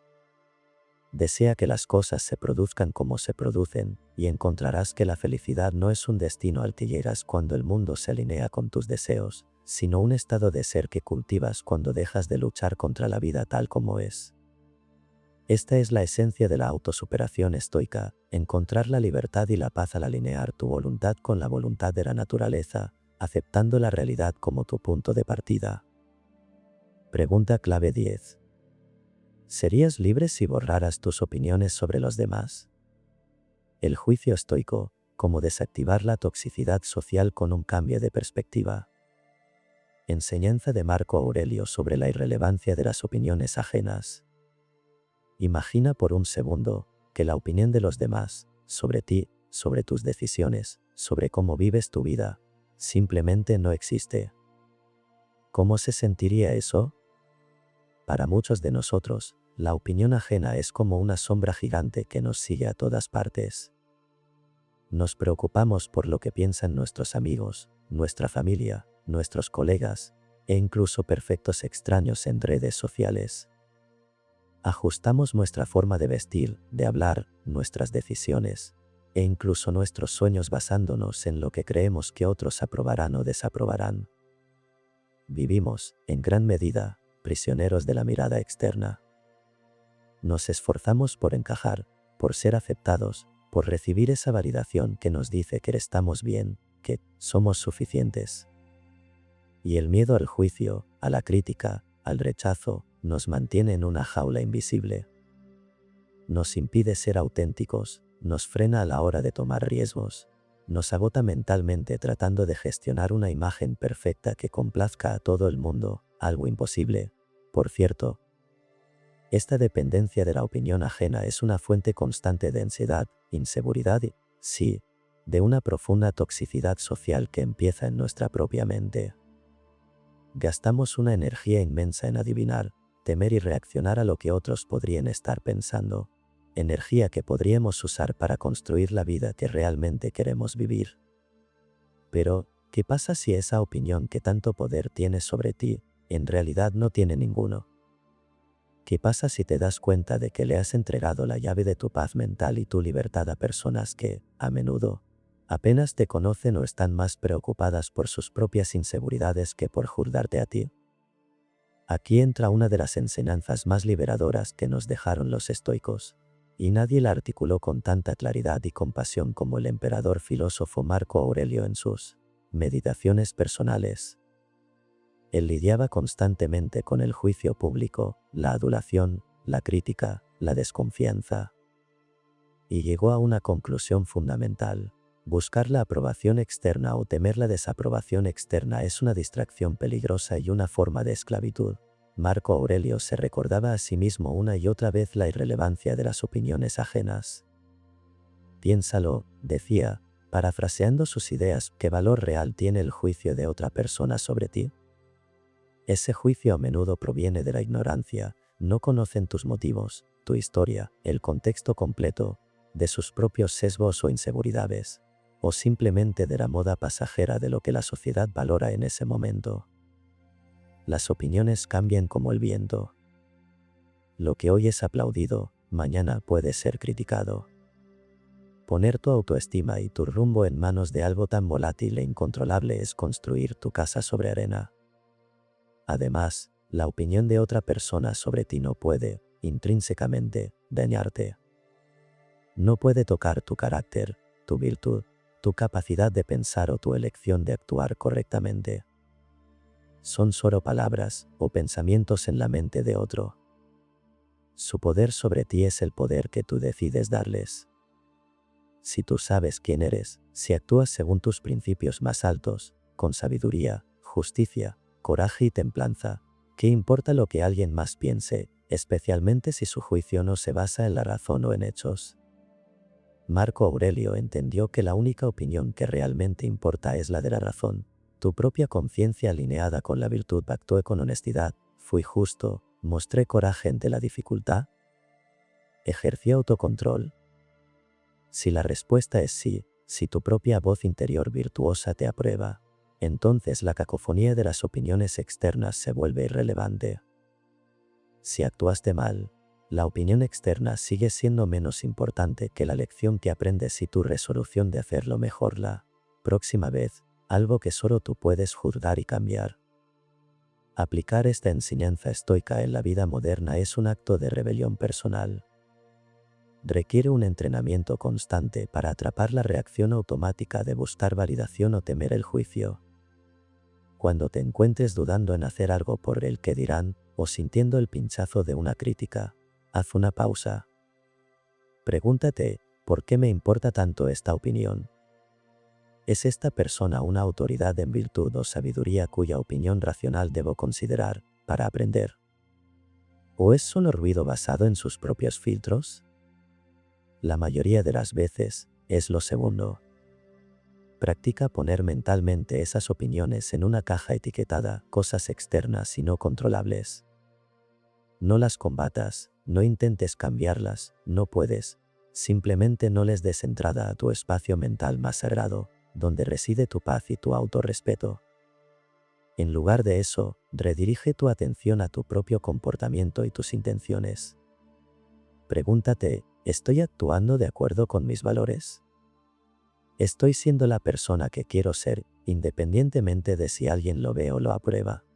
Desea que las cosas se produzcan como se producen, y encontrarás que la felicidad no es un destino al que llegas cuando el mundo se alinea con tus deseos, sino un estado de ser que cultivas cuando dejas de luchar contra la vida tal como es. Esta es la esencia de la autosuperación estoica, encontrar la libertad y la paz al alinear tu voluntad con la voluntad de la naturaleza, aceptando la realidad como tu punto de partida. Pregunta clave 10. ¿Serías libre si borraras tus opiniones sobre los demás? El juicio estoico, como desactivar la toxicidad social con un cambio de perspectiva. Enseñanza de Marco Aurelio sobre la irrelevancia de las opiniones ajenas. Imagina por un segundo que la opinión de los demás, sobre ti, sobre tus decisiones, sobre cómo vives tu vida, simplemente no existe. ¿Cómo se sentiría eso? Para muchos de nosotros, la opinión ajena es como una sombra gigante que nos sigue a todas partes. Nos preocupamos por lo que piensan nuestros amigos, nuestra familia, nuestros colegas, e incluso perfectos extraños en redes sociales. Ajustamos nuestra forma de vestir, de hablar, nuestras decisiones, e incluso nuestros sueños basándonos en lo que creemos que otros aprobarán o desaprobarán. Vivimos, en gran medida, prisioneros de la mirada externa. Nos esforzamos por encajar, por ser aceptados, por recibir esa validación que nos dice que estamos bien, que somos suficientes. Y el miedo al juicio, a la crítica, al rechazo, nos mantiene en una jaula invisible. Nos impide ser auténticos, nos frena a la hora de tomar riesgos, nos agota mentalmente tratando de gestionar una imagen perfecta que complazca a todo el mundo, algo imposible, por cierto. Esta dependencia de la opinión ajena es una fuente constante de ansiedad, inseguridad y, sí, de una profunda toxicidad social que empieza en nuestra propia mente. Gastamos una energía inmensa en adivinar, temer y reaccionar a lo que otros podrían estar pensando, energía que podríamos usar para construir la vida que realmente queremos vivir. Pero, ¿qué pasa si esa opinión que tanto poder tiene sobre ti, en realidad no tiene ninguno? ¿Qué pasa si te das cuenta de que le has entregado la llave de tu paz mental y tu libertad a personas que, a menudo, apenas te conocen o están más preocupadas por sus propias inseguridades que por juzgarte a ti? Aquí entra una de las enseñanzas más liberadoras que nos dejaron los estoicos, y nadie la articuló con tanta claridad y compasión como el emperador filósofo Marco Aurelio en sus meditaciones personales. Él lidiaba constantemente con el juicio público, la adulación, la crítica, la desconfianza. Y llegó a una conclusión fundamental: Buscar la aprobación externa o temer la desaprobación externa es una distracción peligrosa y una forma de esclavitud. Marco Aurelio se recordaba a sí mismo una y otra vez la irrelevancia de las opiniones ajenas. Piénsalo, decía, parafraseando sus ideas, ¿qué valor real tiene el juicio de otra persona sobre ti? Ese juicio a menudo proviene de la ignorancia, no conocen tus motivos, tu historia, el contexto completo, de sus propios sesgos o inseguridades, o simplemente de la moda pasajera de lo que la sociedad valora en ese momento. Las opiniones cambian como el viento. Lo que hoy es aplaudido, mañana puede ser criticado. Poner tu autoestima y tu rumbo en manos de algo tan volátil e incontrolable es construir tu casa sobre arena. Además, la opinión de otra persona sobre ti no puede, intrínsecamente, dañarte. No puede tocar tu carácter, tu virtud, tu capacidad de pensar o tu elección de actuar correctamente. Son solo palabras o pensamientos en la mente de otro. Su poder sobre ti es el poder que tú decides darles. Si tú sabes quién eres, si actúas según tus principios más altos, con sabiduría, justicia, coraje y templanza, ¿qué importa lo que alguien más piense, especialmente si su juicio no se basa en la razón o en hechos? Marco Aurelio entendió que la única opinión que realmente importa es la de la razón. Tu propia conciencia alineada con la virtud. Actué con honestidad, fui justo, mostré coraje ante la dificultad, ejercí autocontrol. Si la respuesta es sí, si tu propia voz interior virtuosa te aprueba, entonces la cacofonía de las opiniones externas se vuelve irrelevante. Si actuaste mal, la opinión externa sigue siendo menos importante que la lección que aprendes y tu resolución de hacerlo mejor la próxima vez, algo que solo tú puedes juzgar y cambiar. Aplicar esta enseñanza estoica en la vida moderna es un acto de rebelión personal. Requiere un entrenamiento constante para atrapar la reacción automática de buscar validación o temer el juicio. Cuando te encuentres dudando en hacer algo por el que dirán, o sintiendo el pinchazo de una crítica, haz una pausa. Pregúntate, ¿por qué me importa tanto esta opinión? ¿Es esta persona una autoridad en virtud o sabiduría cuya opinión racional debo considerar para aprender? ¿O es solo ruido basado en sus propios filtros? La mayoría de las veces, es lo segundo. Practica poner mentalmente esas opiniones en una caja etiquetada, cosas externas y no controlables. No las combatas, no intentes cambiarlas, no puedes. Simplemente no les des entrada a tu espacio mental más sagrado, donde reside tu paz y tu autorrespeto. En lugar de eso, redirige tu atención a tu propio comportamiento y tus intenciones. Pregúntate, ¿estoy actuando de acuerdo con mis valores? ¿Estoy siendo la persona que quiero ser, independientemente de si alguien lo ve o lo aprueba?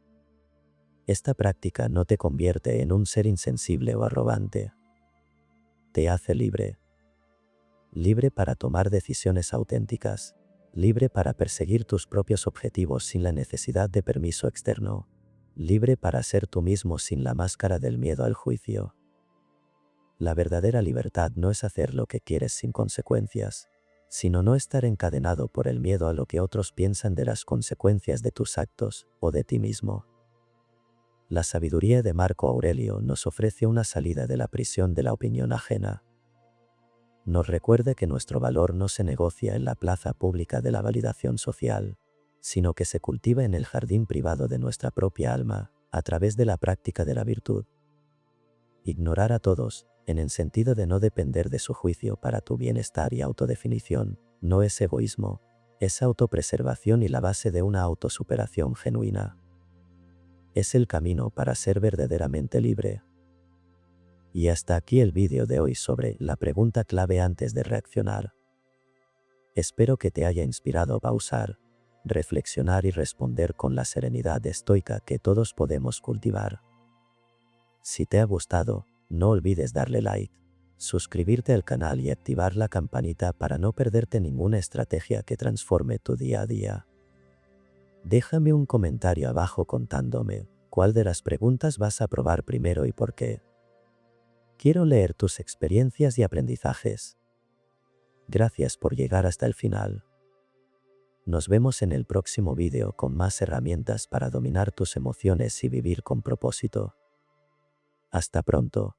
Esta práctica no te convierte en un ser insensible o arrogante. Te hace libre. Libre para tomar decisiones auténticas. Libre para perseguir tus propios objetivos sin la necesidad de permiso externo. Libre para ser tú mismo sin la máscara del miedo al juicio. La verdadera libertad no es hacer lo que quieres sin consecuencias, sino no estar encadenado por el miedo a lo que otros piensan de las consecuencias de tus actos o de ti mismo. La sabiduría de Marco Aurelio nos ofrece una salida de la prisión de la opinión ajena. Nos recuerda que nuestro valor no se negocia en la plaza pública de la validación social, sino que se cultiva en el jardín privado de nuestra propia alma, a través de la práctica de la virtud. Ignorar a todos, en el sentido de no depender de su juicio para tu bienestar y autodefinición, no es egoísmo, es autopreservación y la base de una autosuperación genuina. Es el camino para ser verdaderamente libre. Y hasta aquí el vídeo de hoy sobre la pregunta clave antes de reaccionar. Espero que te haya inspirado a pausar, reflexionar y responder con la serenidad estoica que todos podemos cultivar. Si te ha gustado, no olvides darle like, suscribirte al canal y activar la campanita para no perderte ninguna estrategia que transforme tu día a día. Déjame un comentario abajo contándome cuál de las preguntas vas a probar primero y por qué. Quiero leer tus experiencias y aprendizajes. Gracias por llegar hasta el final. Nos vemos en el próximo vídeo con más herramientas para dominar tus emociones y vivir con propósito. Hasta pronto.